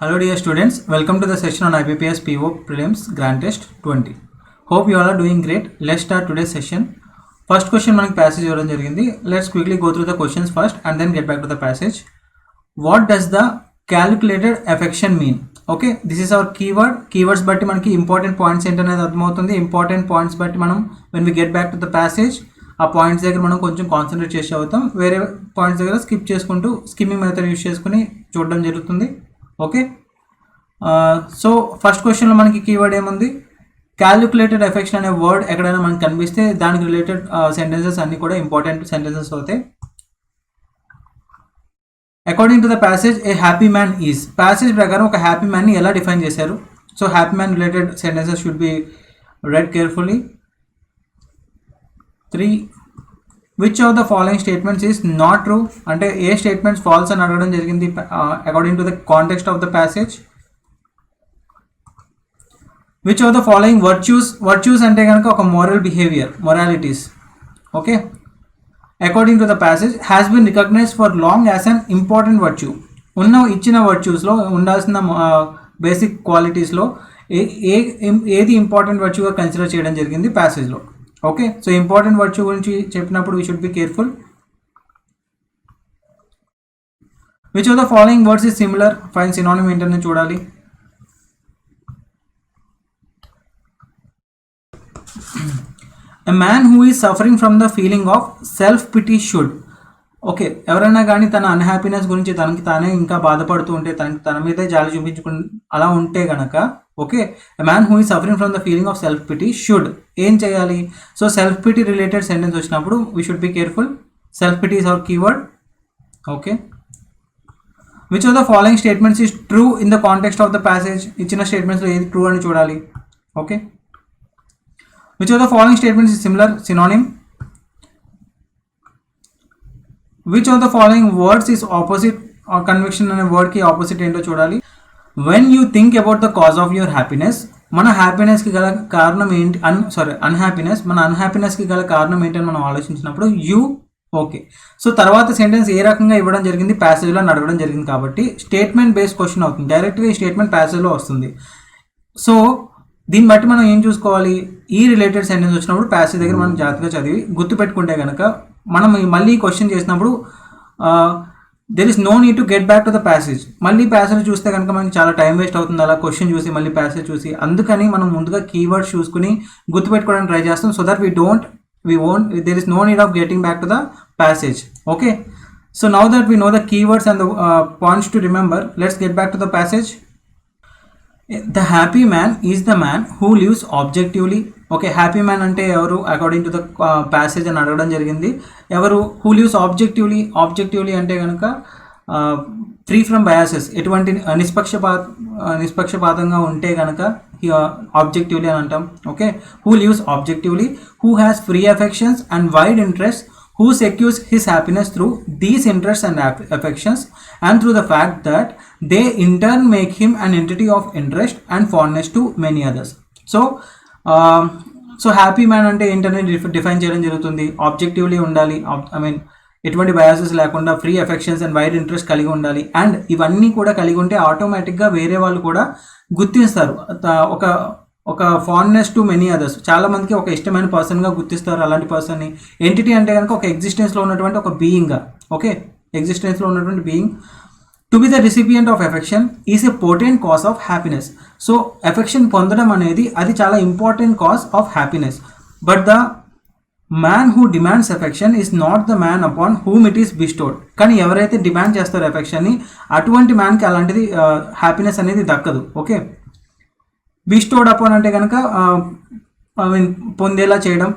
Hello dear students, welcome to the session on IBPS PO Prelims Grand Test 20. Hope you all are doing great. Let's start today's session. First question మనకి passage ఇవ్వడం జరిగింది. Let's quickly go through the questions first and then get back to the passage. What does the calculated affection mean? Okay, this is our keyword. Keywords బట్టి మనకి important points ఏంటనేది అర్థమవుతుంది. Important points బట్టి మనం when we get back to the passage ఆ points దగ్గర మనం కొంచెం కాన్సన్ట్రేట్ చేసి అవుతాం. వేరే పాయింట్స్ దగ్గర స్కిప్ చేసుకుంటూ స్కిమ్మింగ్ మెథడ్ యూస్ చేసుకుని చూడడం జరుగుతుంది. ఓకే, సో ఫస్ట్ క్వశ్చన్లో మనకి కీవర్డ్ ఏముంది? క్యాలిక్యులేటెడ్ ఎఫెక్షన్ అనే వర్డ్ ఎక్కడైనా మనకి కనిపిస్తే దానికి రిలేటెడ్ సెంటెన్సెస్ అన్నీ కూడా ఇంపార్టెంట్ సెంటెన్సెస్ అవుతాయి. According to the passage a happy man is, passage ప్రకారం ఒక హ్యాపీ మ్యాన్ని ఎలా డిఫైన్ చేశారు? So happy man related sentences should be red carefully. 3. Which of the following statements is not true, అంటే ఏ statements falls అని అడగడం జరిగింది according to the context of the passage. Which of the following virtues అంటే కనుక ఒక moral behaviour, moralities. Okay, according to the passage has been recognized for long as an important virtue. ఇచ్చిన వర్చ్యూస్లో ఉండాల్సిన basic క్వాలిటీస్లో ఏది ఇంపార్టెంట్ వర్చ్యూగా కన్సిడర్ చేయడం జరిగింది ప్యాసేజ్లో. Okay, so important virtue గురించి చెప్పినప్పుడు we should be careful. Which of the following words is similar, fine synonym ఏంటనే చూడాలి. A man who is suffering from the feeling of self-pity should. Okay, ఎవరైనా కానీ తన unhappiness గురించి తనకి తానే ఇంకా బాధపడుతూ ఉంటే, తన మీదే జాలి చూపించుకుని అలా ఉంటే కనుక, okay, a man who is suffering from the feeling of self pity should ఏం చేయాలి? So self pity related sentence వచ్చినప్పుడు we should be careful. Self pity is our keyword. Okay, which of the following statements is true in the context of the passage, ఇచ్చిన స్టేట్మెంట్స్లో ఏది true అని చూడాలి. Okay, which of the following statements is similar, synonym. Which of the following words is opposite or conviction అనే word కి opposite ఏంటో చూడాలి. when you think about the cause of your happiness, మన హ్యాపీనెస్ కి గల కారణం ఏంటి? అన్హ్యాపీనెస్, మన అన్హ్యాపీనెస్ కి గల కారణం ఏంటని మనం ఆలోచించినప్పుడు యూ. ఓకే, సో తర్వాత సెంటెన్స్ ఏ రకంగా ఇవ్వడం జరిగింది? ప్యాసేజ్లో అడగడం జరిగింది కాబట్టి స్టేట్మెంట్ బేస్డ్ క్వశ్చన్ అవుతుంది. డైరెక్ట్గా ఈ స్టేట్మెంట్ ప్యాసేజ్లో వస్తుంది. సో దీన్ని బట్టి మనం ఏం చూసుకోవాలి? ఈ రిలేటెడ్ సెంటెన్స్ వచ్చినప్పుడు ప్యాసేజ్ దగ్గర మనం జాగ్రత్తగా చదివి గుర్తుపెట్టుకుంటే కనుక మనం మళ్ళీ క్వశ్చన్ చేసినప్పుడు there is no need to get back to the passage. మళ్ళీ ప్యాసేజ్ చూస్తే కనుక మనకి చాలా టైం వేస్ట్ అవుతుంది, అలా క్వశ్చన్ చూసి మళ్ళీ ప్యాసేజ్ చూసి. అందుకని మనం ముందుగా కీవర్డ్స్ చూసుకుని గుర్తుపెట్టుకోవడానికి ట్రై చేస్తాం, so that we won't there is no need of getting back to the passage. Okay, so now that we know the keywords and the points to remember, let's get back to the passage. The happy man is the man who lives objectively. Okay, happy man అంటే ఎవరు? According to the passage అని అడగడం జరిగింది. ఎవరు? Who lives objectively అంటే కనుక free from biases, ఎటువంటి నిష్పక్షపాతంగా ఉంటే కనుక ఆబ్జెక్టివ్లీ అని అంటాం. Okay, who lives objectively, who has free affections and wide interest, who secures his happiness through these interests and affections and through the fact that they in turn make him an entity of interest and fondness to many others. So happy man అంటే ఏంటనే define చేయడం జరుగుతుంది. Objectively ఉండాలి, ఎటువంటి biases లేకుండా, free affections and wide interest కలిగి ఉండాలి. And ఇవన్నీ కూడా కలిగి ఉంటే ఆటోమేటిక్గా వేరే వాళ్ళు కూడా గుర్తిస్తారు. ఒక ఫాండ్నెస్ టు మెనీ అదర్స్, చాలా మందికి ఒక ఇష్టమైన పర్సన్గా గుర్తిస్తారు అలాంటి పర్సన్ని. ఎంటిటీ అంటే కనుక ఒక ఎగ్జిస్టెన్స్లో ఉన్నటువంటి ఒక బీయింగ్గా. ఓకే, ఎగ్జిస్టెన్స్లో ఉన్నటువంటి being. To be the recipient of affection is a potent cause of happiness. So affection పొందడం అనేది అది చాలా important cause of happiness. But the man who demands affection is not the man upon whom it is bestowed. కానీ ఎవరైతే demand చేస్తారో ఎఫెక్షన్ని, అటువంటి మ్యాన్కి అలాంటిది happiness అనేది దక్కదు. ఓకే, బీస్టోడ్ అపాన్ అంటే కనుక పొందేలా చేయడం.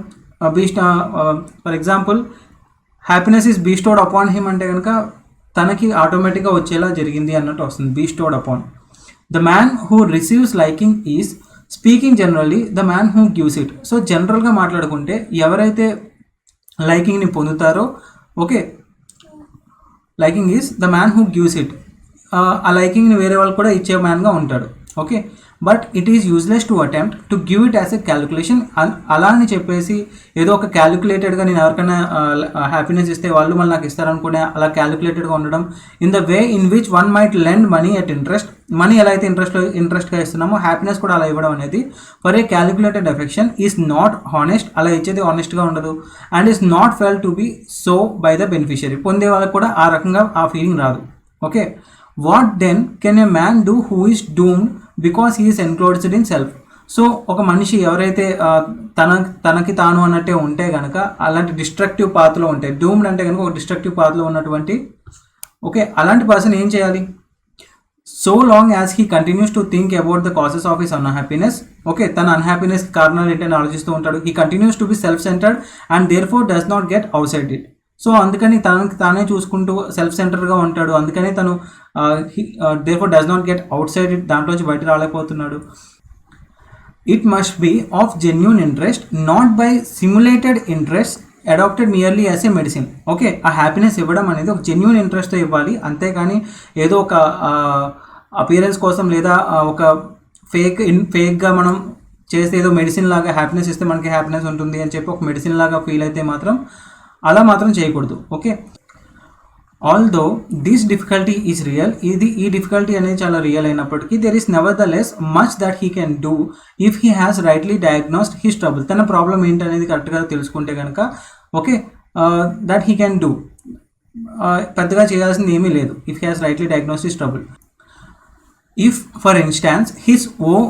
For example happiness is bestowed upon him అంటే కనుక తనకి ఆటోమేటిక్గా వచ్చేలా జరిగింది అన్నట్టు వస్తుంది, bestowed upon. The man who receives liking is speaking generally the man who gives it. So జనరల్గా మాట్లాడుకుంటే ఎవరైతే లైకింగ్ని పొందుతారో, okay, liking is the man who gives it, ఆ లైకింగ్ని వేరే వాళ్ళు కూడా ఇచ్చే మ్యాన్గా ఉంటాడు. Okay, but it is useless to attempt to give it as a calculation. అలా అని చెప్పేసి ఏదో ఒక క్యాలిక్యులేటెడ్గా నేను ఎవరికైనా హ్యాపీనెస్ ఇస్తే వాళ్ళు మళ్ళీ నాకు ఇస్తారనుకునే అలా క్యాలిక్యులేటెడ్గా ఉండడం. In the way in which one might lend money at interest, money ఎలా అయితే ఇంట్రెస్ట్గా ఇస్తున్నామో హ్యాపీనెస్ కూడా అలా ఇవ్వడం అనేది for a calculated affection is not honest, అలా ఇచ్చేది హానెస్ట్గా ఉండదు. And is not felt to be so by the beneficiary, పొందే వాళ్ళకి కూడా ఆ రకంగా ఆ ఫీలింగ్ రాదు. Okay, what then can a man do who is doomed because he is enclosed in self. So ఒక మనిషి ఎవరైతే తనకి తాను అన్నట్టే ఉంటే కనుక అలాంటి డిస్ట్రక్టివ్ పాత్లో ఉంటాయి. డూమ్డ్ అంటే కనుక ఒక డిస్ట్రక్టివ్ పాత్లో ఉన్నటువంటి ఓకే అలాంటి పర్సన్ ఏం చేయాలి? So long as he continues to think about the causes of his unhappiness. Okay, తన అన్హ్యాపీనెస్ కారణాలు ఏంటని ఆలోచిస్తూ ఉంటాడు. He continues to be self centred and therefore does not get outside it. So అందుకని తనకి తానే చూసుకుంటూ self సెంటర్గా ఉంటాడు. అందుకని తను therefore does not get outside it, దాంట్లోంచి బయట రాలేకపోతున్నాడు. It must be of genuine interest, not by simulated interest adapted merely as a medicine. Okay, ఆ హ్యాపీనెస్ ఇవ్వడం అనేది ఒక జెన్యూన్ ఇంట్రెస్ట్తో ఇవ్వాలి, అంతేగాని ఏదో ఒక అపియరెన్స్ కోసం లేదా ఒక ఫేక్గా మనం చేస్తే ఏదో మెడిసిన్ లాగా హ్యాపీనెస్ ఇస్తే మనకి హ్యాపీనెస్ ఉంటుంది అని చెప్పి ఒక మెడిసిన్ లాగా ఫీల్ అయితే మాత్రం అలా మాత్రం చేయకూడదు. Okay, although this difficulty is real, ఈ డిఫికల్టీ అనేది చాలా రియల్ అయినప్పటికీ there is never the less much that he can do if he has rightly diagnosed his trouble. తన ప్రాబ్లం ఏంటనేది కరెక్ట్గా తెలుసుకుంటే కనుక okay that he can do, పెద్దగా చేయాల్సింది ఏమీ లేదు. If he has rightly diagnosed his trouble. If, for instance, his woe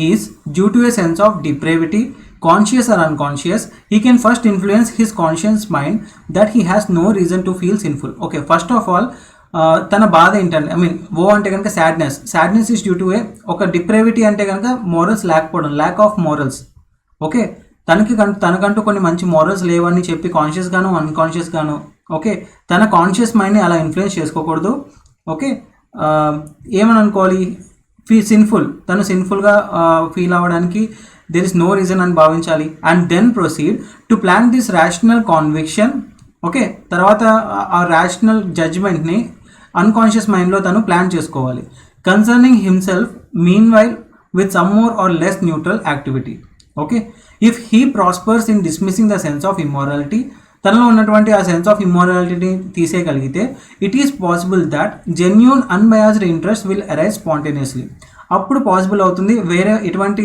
is due to a sense of depravity, conscious or unconscious, he can first influence his conscious mind that he has no reason to feel sinful. Okay, first of all, తన బాధ ఏంటంటే ఓ అంటే కనుక sadness is due to ఏ ఒక depravity అంటే కనుక morals లేకపోవడం, lack of morals. Okay, తనకంటూ కొన్ని మంచి మోరల్స్ లేవని చెప్పి కాన్షియస్ గాను అన్కాన్షియస్ గాను ఓకే తన కాన్షియస్ మైండ్ని అలా ఇన్ఫ్లుయెన్స్ చేసుకోకూడదు. ఓకే, ఏమని అనుకోవాలి? తను సిన్ఫుల్గా ఫీల్ అవ్వడానికి దెర్ ఇస్ నో రీజన్ అని భావించాలి. And then proceed to plan this rational conviction. Okay, తర్వాత ఆ రేషనల్ జడ్జ్మెంట్ని అన్కాన్షియస్ మైండ్లో తను ప్లాన్ చేసుకోవాలి. Concerning himself meanwhile with some more or less neutral activity. Okay, if he prospers in dismissing the sense of immorality, తనలో ఉన్నటువంటి ఆ sense of ఇమ్మారాలిటీని తీసేయగలిగితే it is possible that genuine unbiased interest will arise spontaneously. అప్పుడు possible అవుతుంది వేరే ఎటువంటి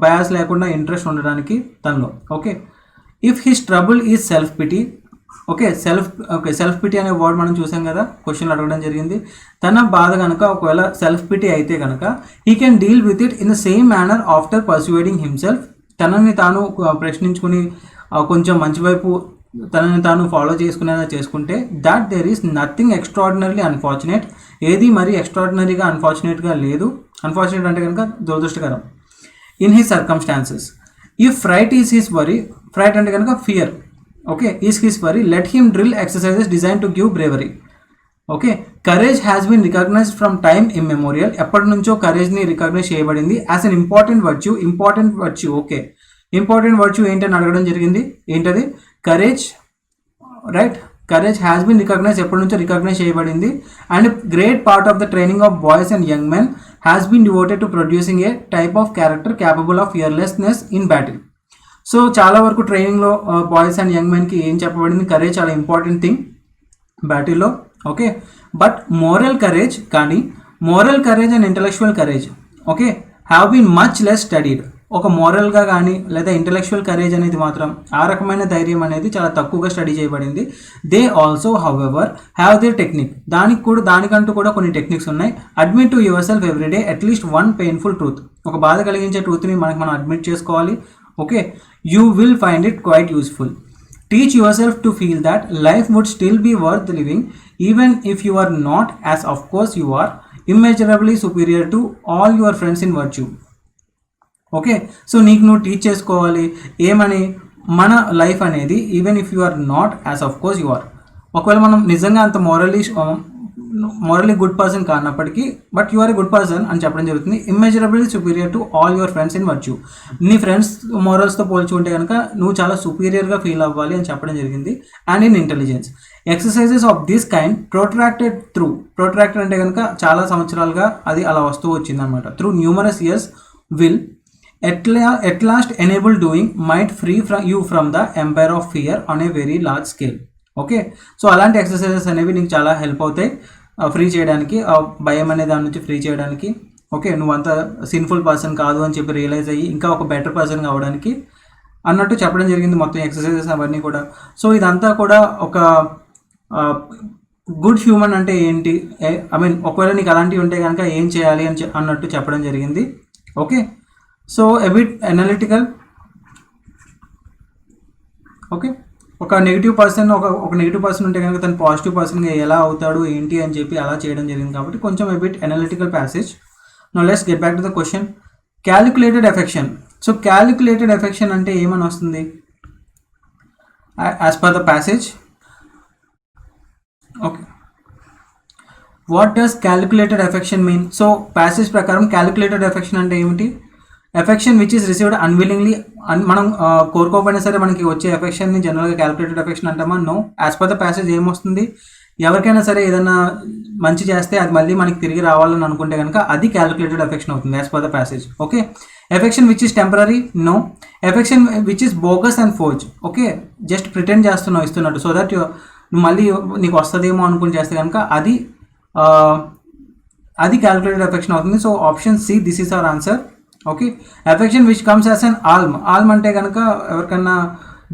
bias లేకుండా ఇంట్రెస్ట్ ఉండడానికి తనలో. Okay, if his trouble is self pity. Self pity అనే వర్డ్ మనం చూసాం కదా, క్వశ్చన్లు అడగడం జరిగింది. తన బాధ కనుక ఒకవేళ సెల్ఫ్ పిటీ అయితే కనుక he can deal with it in the same manner after persuading himself. తనని తాను ప్రశ్నించుకుని కొంచెం మంచి వైపు తనని తాను ఫాలో చేసుకునేలా చేసుకుంటే that there is nothing extraordinarily unfortunate. ఏది మరీ ఎక్స్ట్రాడినరీగా అన్ఫార్చునేట్గా లేదు. అన్ఫార్చునేట్ అంటే కనుక దురదృష్టకరం. In his circumstances if fright is his worry, fright అంటే కనుక fear. Okay, is his worry let him drill exercises design to give bravery. Okay, courage has been recognised from time immemorial. ఎప్పటి నుంచో కరేజ్ని recognise చేయబడింది as an important virtue. Okay, important virtue ఏంటని అడగడం జరిగింది. ఏంటది? Courage. Right, courage has been recognise, ఎప్పటి నుంచో రికగ్నైజ్ చేయబడింది. And great part of the training of boys and young men has been devoted to producing a type of character capable of fearlessness in battle. So చాలా వరకు ట్రైనింగ్లో boys and young మెన్కి ఏం చెప్పబడింది? Courage చాలా important thing బ్యాటిల్లో. Okay, but moral courage and intellectual courage okay have been much less studied. ఒక మోరల్గా కానీ లేదా ఇంటలెక్చువల్ కరేజ్ అనేది మాత్రం ఆ రకమైన ధైర్యం అనేది చాలా తక్కువగా స్టడీ చేయబడింది. They also however have their technique. దానికంటూ కూడా కొన్ని టెక్నిక్స్ ఉన్నాయి. Admit to yourself every day at least one painful truth. ఒక బాధ కలిగించే ట్రూత్ని మనం అడ్మిట్ చేసుకోవాలి. Okay, you will find it quite useful. Teach yourself to feel that life would still be worth living even if you are not, as of course you are immeasurably superior to all your friends in virtue. Okay, so నీకు నువ్వు teach చేసుకోవాలి ఏమని? మన life అనేది even if you are not, as of course you are. ఒకవేళ మనం నిజంగా అంత మోరలీ గుడ్ పర్సన్ కానప్పటికీ but you are a good person అని చెప్పడం జరుగుతుంది. Immeasurably superior to all your friends in virtue. నీ ఫ్రెండ్స్ మోరల్స్తో పోల్చుకుంటే కనుక నువ్వు చాలా సుపీరియర్గా ఫీల్ అవ్వాలి అని చెప్పడం జరిగింది. And in intelligence exercises of this kind protracted అంటే కనుక చాలా సంవత్సరాలుగా అది అలా వస్తూ వచ్చింది అనమాట. Through numerous years will at last enable doing might free you from the umpire of fear on a very large scale. Okay, so అలాంటి ఎక్సర్సైజెస్ అనేవి నీకు చాలా హెల్ప్ అవుతాయి ఫ్రీ చేయడానికి, భయం అనే దాని నుంచి ఫ్రీ చేయడానికి. ఓకే, నువ్వు అంత సిన్ఫుల్ పర్సన్ కాదు అని చెప్పి రియలైజ్ అయ్యి ఇంకా ఒక బెటర్ పర్సన్ కావడానికి అన్నట్టు చెప్పడం జరిగింది మొత్తం ఎక్సర్సైజెస్ అవన్నీ కూడా. సో ఇదంతా కూడా ఒక గుడ్ హ్యూమన్ అంటే ఏంటి, ఐ మీన్ ఒకవేళ నీకు అలాంటివి ఉంటే కనుక ఏం చేయాలి అని అన్నట్టు చెప్పడం జరిగింది. Okay, so a bit analytical. Okay, ఒక నెగిటివ్ పర్సన్ ఒక నెగిటివ్ పర్సన్ ఉంటే కనుక తను పాజిటివ్ పర్సన్గా ఎలా అవుతాడు ఏంటి అని చెప్పి అలా చేయడం జరిగింది కాబట్టి కొంచెం a bit analytical passage. Now let's get back to the question. Calculated affection. So calculated affection అంటే ఏమని వస్తుంది as per the passage? Okay, what does calculated affection mean? So passage ప్రకారం క్యాలిక్యులేటెడ్ ఎఫెక్షన్ అంటే ఏమిటి? Affection which is received unwillingly. మనం కోరుకోకపోయినా సరే మనకి వచ్చే ఎఫెక్షన్ని జనరల్గా క్యాలిక్యులేటెడ్ ఎఫెక్షన్ అంటామా? No. As per the passage ఏమొస్తుంది, ఎవరికైనా సరే ఏదైనా మంచి చేస్తే అది మళ్ళీ మనకి తిరిగి రావాలని అనుకుంటే కనుక అది క్యాలిక్యులేటెడ్ ఎఫెక్షన్ అవుతుంది as per the passage. Okay, affection which is temporary? No. Affection which is bogus and forge. Okay, just pretend చేస్తున్నావు ఇస్తున్నట్టు, సో దట్ నువ్వు మళ్ళీ నీకు వస్తుందేమో అనుకుని చేస్తే కనుక అది క్యాలిక్యులేటెడ్ ఎఫెక్షన్ అవుతుంది. So option C, this is our answer. Okay, affection which comes as an alm అంటే కనుక ఎవరికన్నా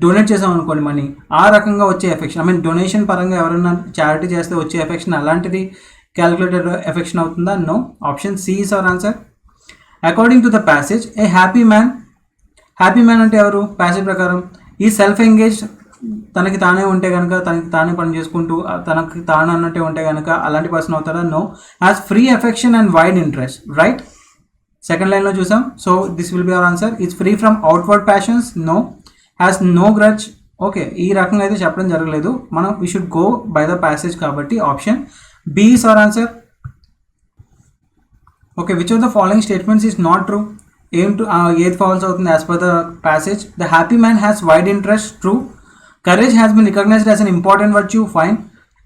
డొనేట్ చేసాం అనుకోండి మనీ, ఆ రకంగా వచ్చే ఎఫెక్షన్, ఐ మీన్ డొనేషన్ పరంగా ఎవరైనా చారిటీ చేస్తే వచ్చే ఎఫెక్షన్ అలాంటిది క్యాలిక్యులేటెడ్ ఎఫెక్షన్ అవుతుందా? No. Option C is our answer. According to the passage, a happy man అంటే ఎవరు? ప్యాసేజ్ ప్రకారం ఈ సెల్ఫ్ ఎంగేజ్, తనకి తానే ఉంటే కనుక తనకి తానే పని చేసుకుంటూ తనకి తాను అన్నట్టే ఉంటే కనుక అలాంటి పర్సన్ అవుతారా? No. Has free affection and wide interest. Right, second లైన్లో చూసాం. So this will be our answer. Is free from outward passions. No. Has no grudge. Okay, ఈ రకంగా అయితే చెప్పడం జరగలేదు, మనం we should go by the passage కాబట్టి option B is our answer. Okay, which of the following statements is not true? ఏది false అవుతుంది as per the passage? The happy man has wide interest. True. Courage has been recognized as an important virtue. Fine.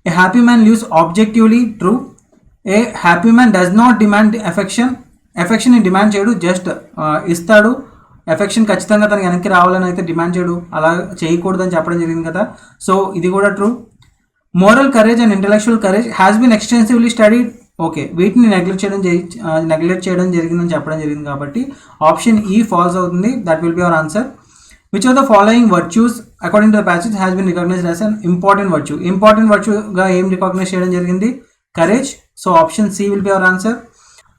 A happy man lives objectively. True. A happy man does not demand affection. Affection ni demand చేయడు, just ఇస్తాడు. Affection ఖచ్చితంగా తనకి వెనక్కి రావాలని అయితే demand చేయడు, అలా చేయకూడదని చెప్పడం జరిగింది కదా. సో ఇది కూడా true. Moral courage and intellectual courage has been extensively studied. Okay, వీటిని నెగ్లెక్ట్ చేయడం జరిగిందని చెప్పడం జరిగింది కాబట్టి ఆప్షన్ ఈ ఫాల్స్ అవుతుంది. That will be our answer. Which of the following virtues according to the passage has been recognized as an important virtue? Important virtue ga em recognize cheyadam jarigindi? Courage. So option C will be our answer.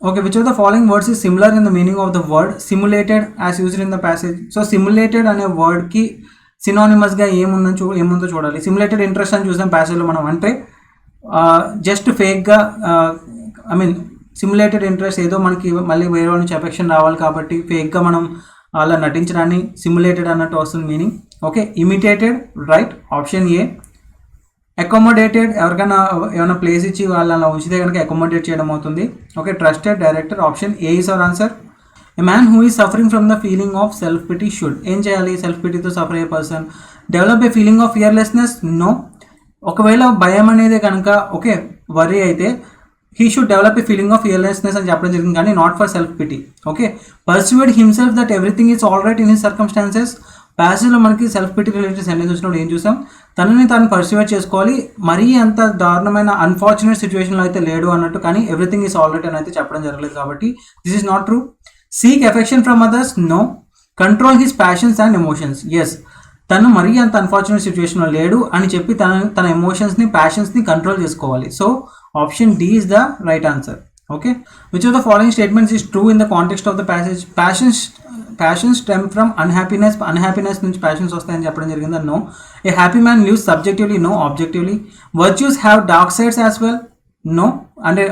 Okay, which of the following words is similar in the meaning of the word simulated as used in the passage? So simulated అనే word కి synonymous గా ఏముందో చూడాలి. simulated interest అని చూసాం passage లో మనం, అంటే జస్ట్ ఫేక్ గా, ఐ మీన్ సిమ్యులేటెడ్ ఇంట్రెస్ట్ ఏదో మనకి మళ్ళీ వేరే వాళ్ళ నుంచి ఎఫెక్షన్ రావాలి కాబట్టి ఫేక్ గా మనం అలా నటించడాన్ని సిమ్యులేటెడ్ అన్నట్టు వస్తుంది meaning. Okay, imitated. Right, option A. Accommodated, ఎవరికైనా ఏమైనా ప్లేస్ ఇచ్చి వాళ్ళు అలా ఉంచితే కనుక అకామోడేట్ చేయడం అవుతుంది. Okay, trusted, director. Option A is our answer. A man who is suffering from the feeling of self pity should. ఏం చేయాలి? సెల్ఫ్ పిటీతో సఫర్ అయ్యే person develop a feeling of fearlessness. No. ఒకవేళ భయం అనేది కనుక ఓకే వరీ అయితే he should develop a feeling of fearlessness అని చెప్పడం జరిగింది, కానీ not for self pity. Okay, persuaded himself that everything is all right in his circumstances. ప్యాసేజ్లో మనకి సెల్ఫ్ పిటీ రిలేటెడ్ సెంటెన్స్ వచ్చినప్పుడు ఏం చూసాం, తనని తాను పర్స్యూడ్ చేసుకోవాలి, మరీ అంత దారుణమైన అన్ఫార్చునేట్ సిచ్యువేషన్లో అయితే లేడు అన్నట్టు, కానీ ఎవ్రీథింగ్ ఈస్ ఆల్ రైట్ అని అయితే చెప్పడం జరగలేదు కాబట్టి this is not true. Seek affection from others. No. Control his passions and emotions. Yes, తను మరీ అంత అన్ఫార్చునేట్ సిచ్యువేషన్లో లేడు అని చెప్పి తన ఎమోషన్స్ని ప్యాషన్స్ని కంట్రోల్ చేసుకోవాలి. So option D is the right answer. Okay, which of the following statements is true in the context of the passage? Passions stem from unhappiness నుంచి ప్యాషన్స్ వస్తాయని చెప్పడం జరిగింది. No. A happy man lives subjectively. No. Objectively. Virtues have dark sides as well. No. అంటే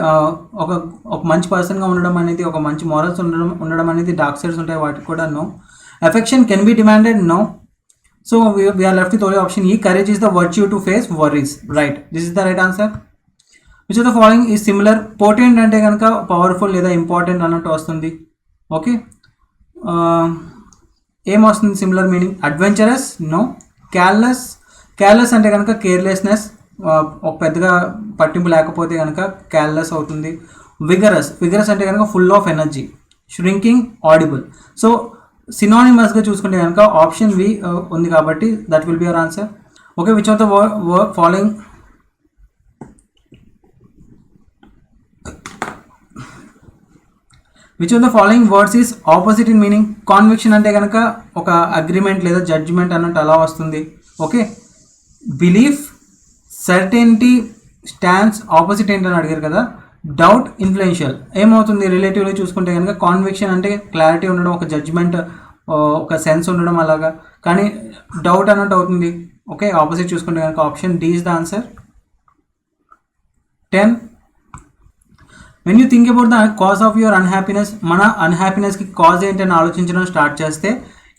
ఒక మంచి పర్సన్గా ఉండడం అనేది, ఒక మంచి మారల్స్ ఉండడం అనేది డార్క్ సైడ్స్ ఉంటాయి, వాటికి కూడా no. Affection can be demanded. No. So we are left with only option E. Courage is the virtue to face worries. Right. This is the right answer. Which of the following is similar? Potent అంటే కనుక powerful లేదా important అన్నట్టు వస్తుంది. Okay, ఏం వస్తుంది similar meaning? Adventurous. No. Careless అంటే కనుక carelessness. ఒక పెద్దగా పట్టింపు లేకపోతే కనుక క్యార్లెస్ అవుతుంది. విగరస్ అంటే కనుక full of energy. Shrinking, audible. So సినానిమస్గా చూసుకుంటే కనుక ఆప్షన్ వి ఉంది కాబట్టి that will be your answer. Okay, which of the following which of the following words is opposite in meaning? Conviction అంటే కనుక ఒక అగ్రిమెంట్ లేదా జడ్జిమెంట్ అన్నట్టు అలా వస్తుంది. Okay, belief, certainty, stance opposite ఏంటని అడిగారు కదా. Doubt, influential. ఏమవుతుంది రిలేటివ్లీ చూసుకుంటే కనుక కాన్విక్షన్ అంటే క్లారిటీ ఉండడం, ఒక జడ్జ్మెంట్, ఒక సెన్స్ ఉండడం అలాగా. కానీ డౌట్ అన్నట్టు అవుతుంది. ఓకే, ఆపోజిట్ చూసుకుంటే కనుక option D is the answer. 10. When you think about the cause of your unhappiness, మన అన్హ్యాపీనెస్కి కాజ్ ఏంటని ఆలోచించడం స్టార్ట్ చేస్తే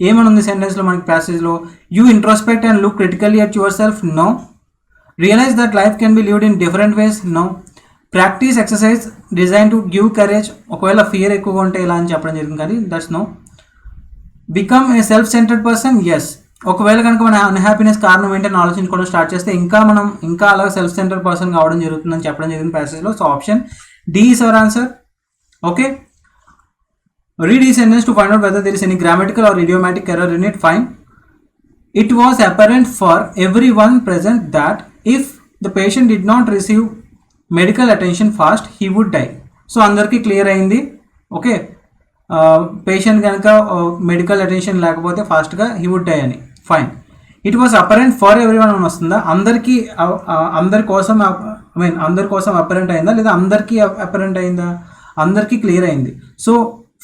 ఏమని ఉంది సెంటెన్స్లో మనకి ప్యాసేజ్లో? You introspect and look critically at yourself, no. Realise that life can be lived in different ways, no. Practice exercise design to give courage, ఒకవేళ ఫియర్ ఎక్కువగా ఉంటే ఇలా అని చెప్పడం జరిగింది కానీ that's no. Become a self centred person, yes. ఒకవేళ కనుక మన అన్హ్యాపీనెస్ కారణం ఏంటని ఆలోచించుకోవడం స్టార్ట్ చేస్తే ఇంకా అలా సెల్ఫ్ సెంటర్డ్ పర్సన్ కావడం జరుగుతుందని చెప్పడం జరిగింది ప్యాసేజ్లో. So option D is our answer. Okay, read each sentence to find out whether there is any grammatical or idiomatic error in it. Fine. It was apparent for everyone present that if the patient did not receive medical attention fast, he would die. So అందరికీ clear అయింది. Okay, patient కనుక medical attention లేకపోతే ఫాస్ట్గా he would die అని. Fine. It was apparent for everyone అని వస్తుందా? అందరి కోసం అపరెంట్ అయిందా లేదా అందరికీ అపరెంట్ అయిందా? అందరికీ క్లియర్ అయింది. సో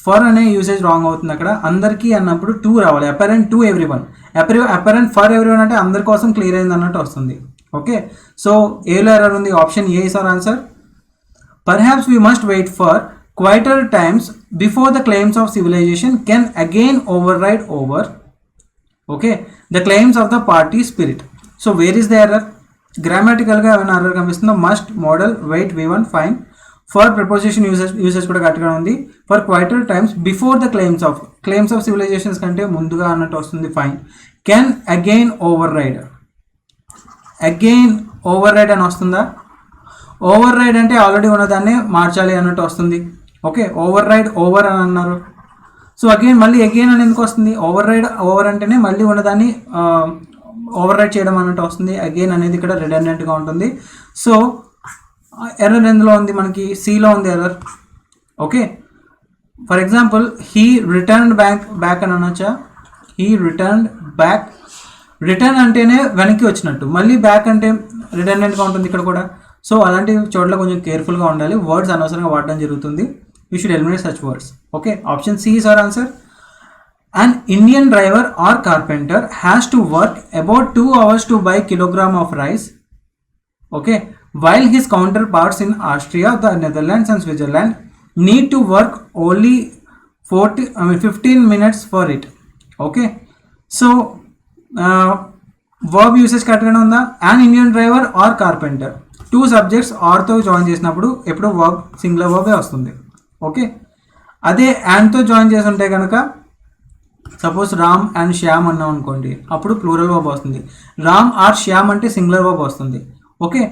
ఫర్ అనే యూసేజ్ రాంగ్ అవుతుంది అక్కడ. అందరికీ అన్నప్పుడు టూ రావాలి. Apparent to everyone. Apparent for everyone అంటే అందరి కోసం క్లియర్ అయింది అన్నట్టు వస్తుంది. ఓకే, సో ఏలో ఎర్రర్ ఉంది. Option A is our answer. Perhaps we must wait for quieter times before the claims of civilization can again override over, okay, the claims of the party spirit. So where is the error? Grammatical ga evana error kanipistundo? Must, modal, wait, v1. Fine. For preposition usage kuda gattga undi. For quieter times before the claims of civilizations kante munduga annattu vastundi. Fine. Can again override అని వస్తుందా? Over ride అంటే already ఉన్నదాన్ని మార్చాలి అన్నట్టు వస్తుంది. Okay, over అని అన్నారు. So మళ్ళీ అగైన్ అని ఎందుకు వస్తుంది? ఓవర్ అంటేనే మళ్ళీ ఉన్నదాన్ని ఓవర్ రైడ్ చేయడం అన్నట్టు వస్తుంది. అగైన్ అనేది ఇక్కడ రిడెండెంట్గా ఉంటుంది. సో ఎర్రర్ ఎందులో ఉంది? మనకి సిలో ఉంది error. Okay, for example he return back అని అనొచ్చా? He return back. రిటర్న్ అంటేనే వెనక్కి వచ్చినట్టు, మళ్ళీ బ్యాక్ అంటే రిడెండెంట్గా ఉంటుంది ఇక్కడ కూడా. సో అలాంటి చోట్ల కొంచెం కేర్ఫుల్గా ఉండాలి. వర్డ్స్ అనవసరంగా వాడడం జరుగుతుంది. You should eliminate such words. Okay, option C is our answer. An Indian driver or carpenter has to work about 2 hours to buy kilogram of rice. Okay, while his counterparts in Austria, the Netherlands and Switzerland need to work only 15 minutes for it. Okay, so verb usage కరెక్ట్గానే ఉందా? An Indian driver or carpenter. 2 subjects ఆర్తో join చేసినప్పుడు ఎప్పుడు verb singular వర్బే వస్తుంది. Okay, అదే యాన్తో join చేసి ఉంటే కనుక సపోజ్ రామ్ అండ్ శ్యామ్ అన్నాం అనుకోండి, అప్పుడు ప్లూరల్ వర్బ్ వస్తుంది. రామ్ ఆర్ శ్యామ్ అంటే సింగులర్ వర్బ్ వస్తుంది. ఓకే,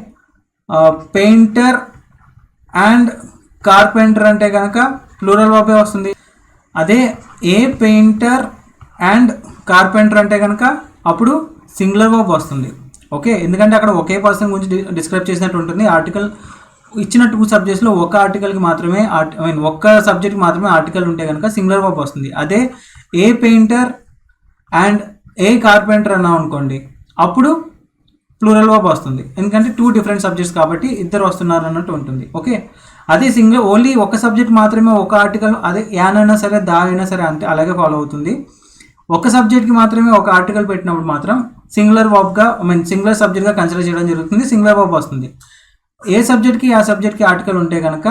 పెయింటర్ అండ్ కార్పెంటర్ అంటే కనుక ప్లూరల్ వర్బే వస్తుంది. అదే ఏ పెయింటర్ అండ్ కార్పెంటర్ అంటే కనుక అప్పుడు సింగులర్ వర్బ్ వస్తుంది. ఓకే, ఎందుకంటే అక్కడ ఒకే పర్సన్ గురించి డిస్క్రైబ్ చేసినట్టు ఉంటుంది. ఆర్టికల్ ఇచ్చిన 2 సబ్జెక్ట్స్లో ఒక ఆర్టికల్కి మాత్రమే ఒక్క సబ్జెక్ట్కి మాత్రమే ఆర్టికల్ ఉంటే కనుక సింగులర్ వర్బ్ వస్తుంది. అదే ఏ పెయింటర్ అండ్ ఏ కార్పెంటర్ అన్నాం అనుకోండి, అప్పుడు ప్లూరల్ వర్బ్ వస్తుంది. ఎందుకంటే 2 డిఫరెంట్ సబ్జెక్ట్స్ కాబట్టి ఇద్దరు వస్తున్నారు అన్నట్టు ఉంటుంది. ఓకే, అదే ఓన్లీ ఒక సబ్జెక్ట్ మాత్రమే ఒక ఆర్టికల్, అదే యాన్ అయినా సరే దా అయినా సరే అంతే అలాగే ఫాలో అవుతుంది. ఒక సబ్జెక్ట్కి మాత్రమే ఒక ఆర్టికల్ పెట్టినప్పుడు మాత్రం సింగులర్ వర్బ్గా సింగులర్ సబ్జెక్ట్గా కన్సిడర్ చేయడం జరుగుతుంది. సింగులర్ వర్బ్ వస్తుంది. ఏ సబ్జెక్ట్కి ఆ సబ్జెక్ట్కి ఆర్టికల్ ఉంటే కనుక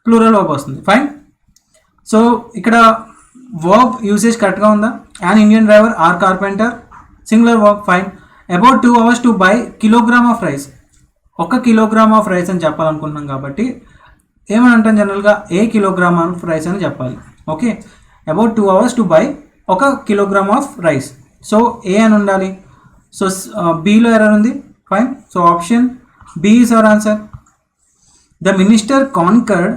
ప్లూరల్ వర్బ్ వస్తుంది. ఫైన్. సో ఇక్కడ వర్బ్ యూసేజ్ కరెక్ట్గా ఉందా? An Indian driver or carpenter, singular verb. Fine. About 2 hours to buy kilogram of rice. 1 kilogram of rice అని చెప్పాలనుకుంటున్నాం కాబట్టి ఏమని అంటాం? జనరల్గా ఏ కిలోగ్రామ్ ఆఫ్ రైస్ అని చెప్పాలి. Okay, about 2 hours to buy 1 kilogram of rice. So A అని ఉండాలి. సో బీలో ఎర్రర్ ఉంది. Fine. So option B is our answer. The minister concurred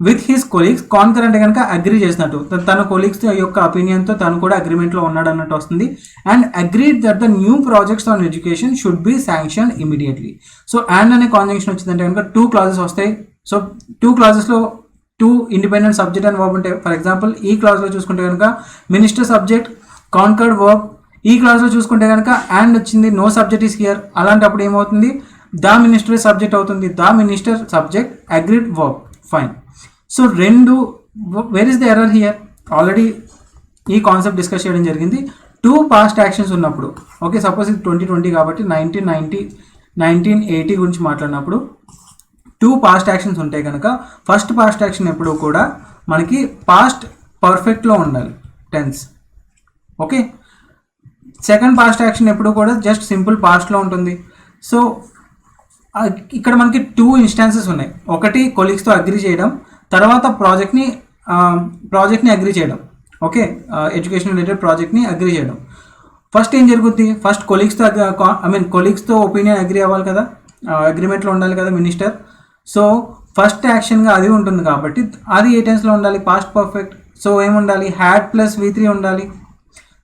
with his colleagues. Concur అంటే కనుక అగ్రీ చేసినట్టు, తన కొలీగ్స్ యొక్క ఒపీనియన్తో తను కూడా అగ్రిమెంట్లో ఉన్నాడు అన్నట్టు వస్తుంది. And agreed that the new projects on education should be sanction immediately. So and అనే కాంజంక్షన్ వచ్చిందంటే కనుక 2 clauses వస్తాయి. So 2 clausesలో 2 independent subject and verb ఉంటాయి. ఫర్ ఎగ్జాంపుల్ ఈ క్లాజ్లో చూసుకుంటే కనుక మినిస్టర్ సబ్జెక్ట్, కాన్కర్డ్ వర్బ్. ఈ క్లాజ్లో చూసుకుంటే కనుక అండ్ వచ్చింది, నో సబ్జెక్ట్ ఈస్ హియర్. అలాంటప్పుడు ఏమవుతుంది, ద మినిస్టర్ సబ్జెక్ట్ అవుతుంది. The minister subject, agreed verb. Fine. So రెండు, where is the error here? Already ఈ కాన్సెప్ట్ డిస్కస్ చేయడం జరిగింది. 2 past యాక్షన్స్ ఉన్నప్పుడు, ఓకే సపోజ్ ఇది 2020 కాబట్టి 1980 గురించి మాట్లాడినప్పుడు 2 past యాక్షన్స్ ఉంటాయి కనుక ఫస్ట్ పాస్ట్ యాక్షన్ ఎప్పుడు కూడా మనకి పాస్ట్ పర్ఫెక్ట్లో ఉండాలి, tense. Okay, second past action ఎప్పుడు కూడా జస్ట్ సింపుల్ పాస్ట్లో ఉంటుంది. సో ఇక్కడ మనకి 2 instances ఉన్నాయి. ఒకటి కొలీగ్స్తో అగ్రీ చేయడం, తర్వాత ప్రాజెక్ట్ని అగ్రీ చేయడం. ఓకే, ఎడ్యుకేషన్ రిలేటెడ్ ప్రాజెక్ట్ని అగ్రీ చేయడం. ఫస్ట్ ఏం జరుగుద్ది, ఫస్ట్ కొలీగ్స్తో ఒపీనియన్ అగ్రీ అవ్వాలి కదా, అగ్రిమెంట్లో ఉండాలి కదా మినిస్టర్. సో ఫస్ట్ యాక్షన్గా అది ఉంటుంది కాబట్టి అది ఏ టెన్స్లో ఉండాలి, పాస్ట్ పర్ఫెక్ట్. సో ఏముండాలి, హ్యాడ్ ప్లస్ V3 ఉండాలి.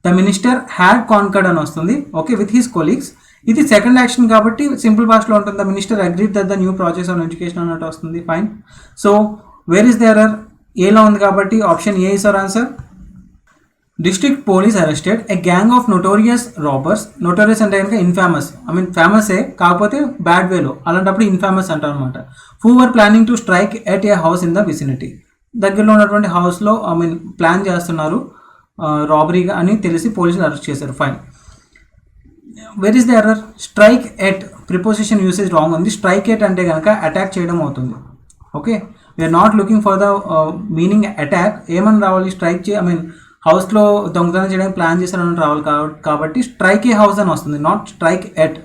ద మినిస్టర్ హ్యాడ్ కాన్కర్డ్ అని వస్తుంది, ఓకే, విత్ హిస్ కొలీగ్స్. ఇది సెకండ్ యాక్షన్ కాబట్టి సింపుల్ పాస్ట్లో ఉంటుంది. The minister agreed that the new projects on education అన్నట్టు వస్తుంది. Fine. So where is the error? ఏలో ఉంది కాబట్టి option A is our answer. District police arrested a gang of notorious robbers. Notorious అంటే కనుక ఇన్ఫేమస్, ఫేమసే కాకపోతే బ్యాడ్ వేలో, అలాంటప్పుడు ఇన్ఫేమస్ అంటారు అనమాట. Who were planning to strike at a house in the vicinity. దగ్గరలో ఉన్నటువంటి హౌస్లో ప్లాన్ చేస్తున్నారు రాబరీగా అని తెలిసి పోలీసులు అరెస్ట్ చేశారు. Fine. Where is the error? Strike at preposition usage wrong ఉంది. స్ట్రైక్ ఎట్ అంటే కనుక అటాక్ చేయడం అవుతుంది. Okay, we're not looking for the meaning attack. ఏమని రావాలి, స్ట్రైక్ హౌస్లో దొంగతనం చేయడానికి ప్లాన్ చేశారని రావాలి కాబట్టి స్ట్రైక్ ఏ హౌస్ అని వస్తుంది, not strike at.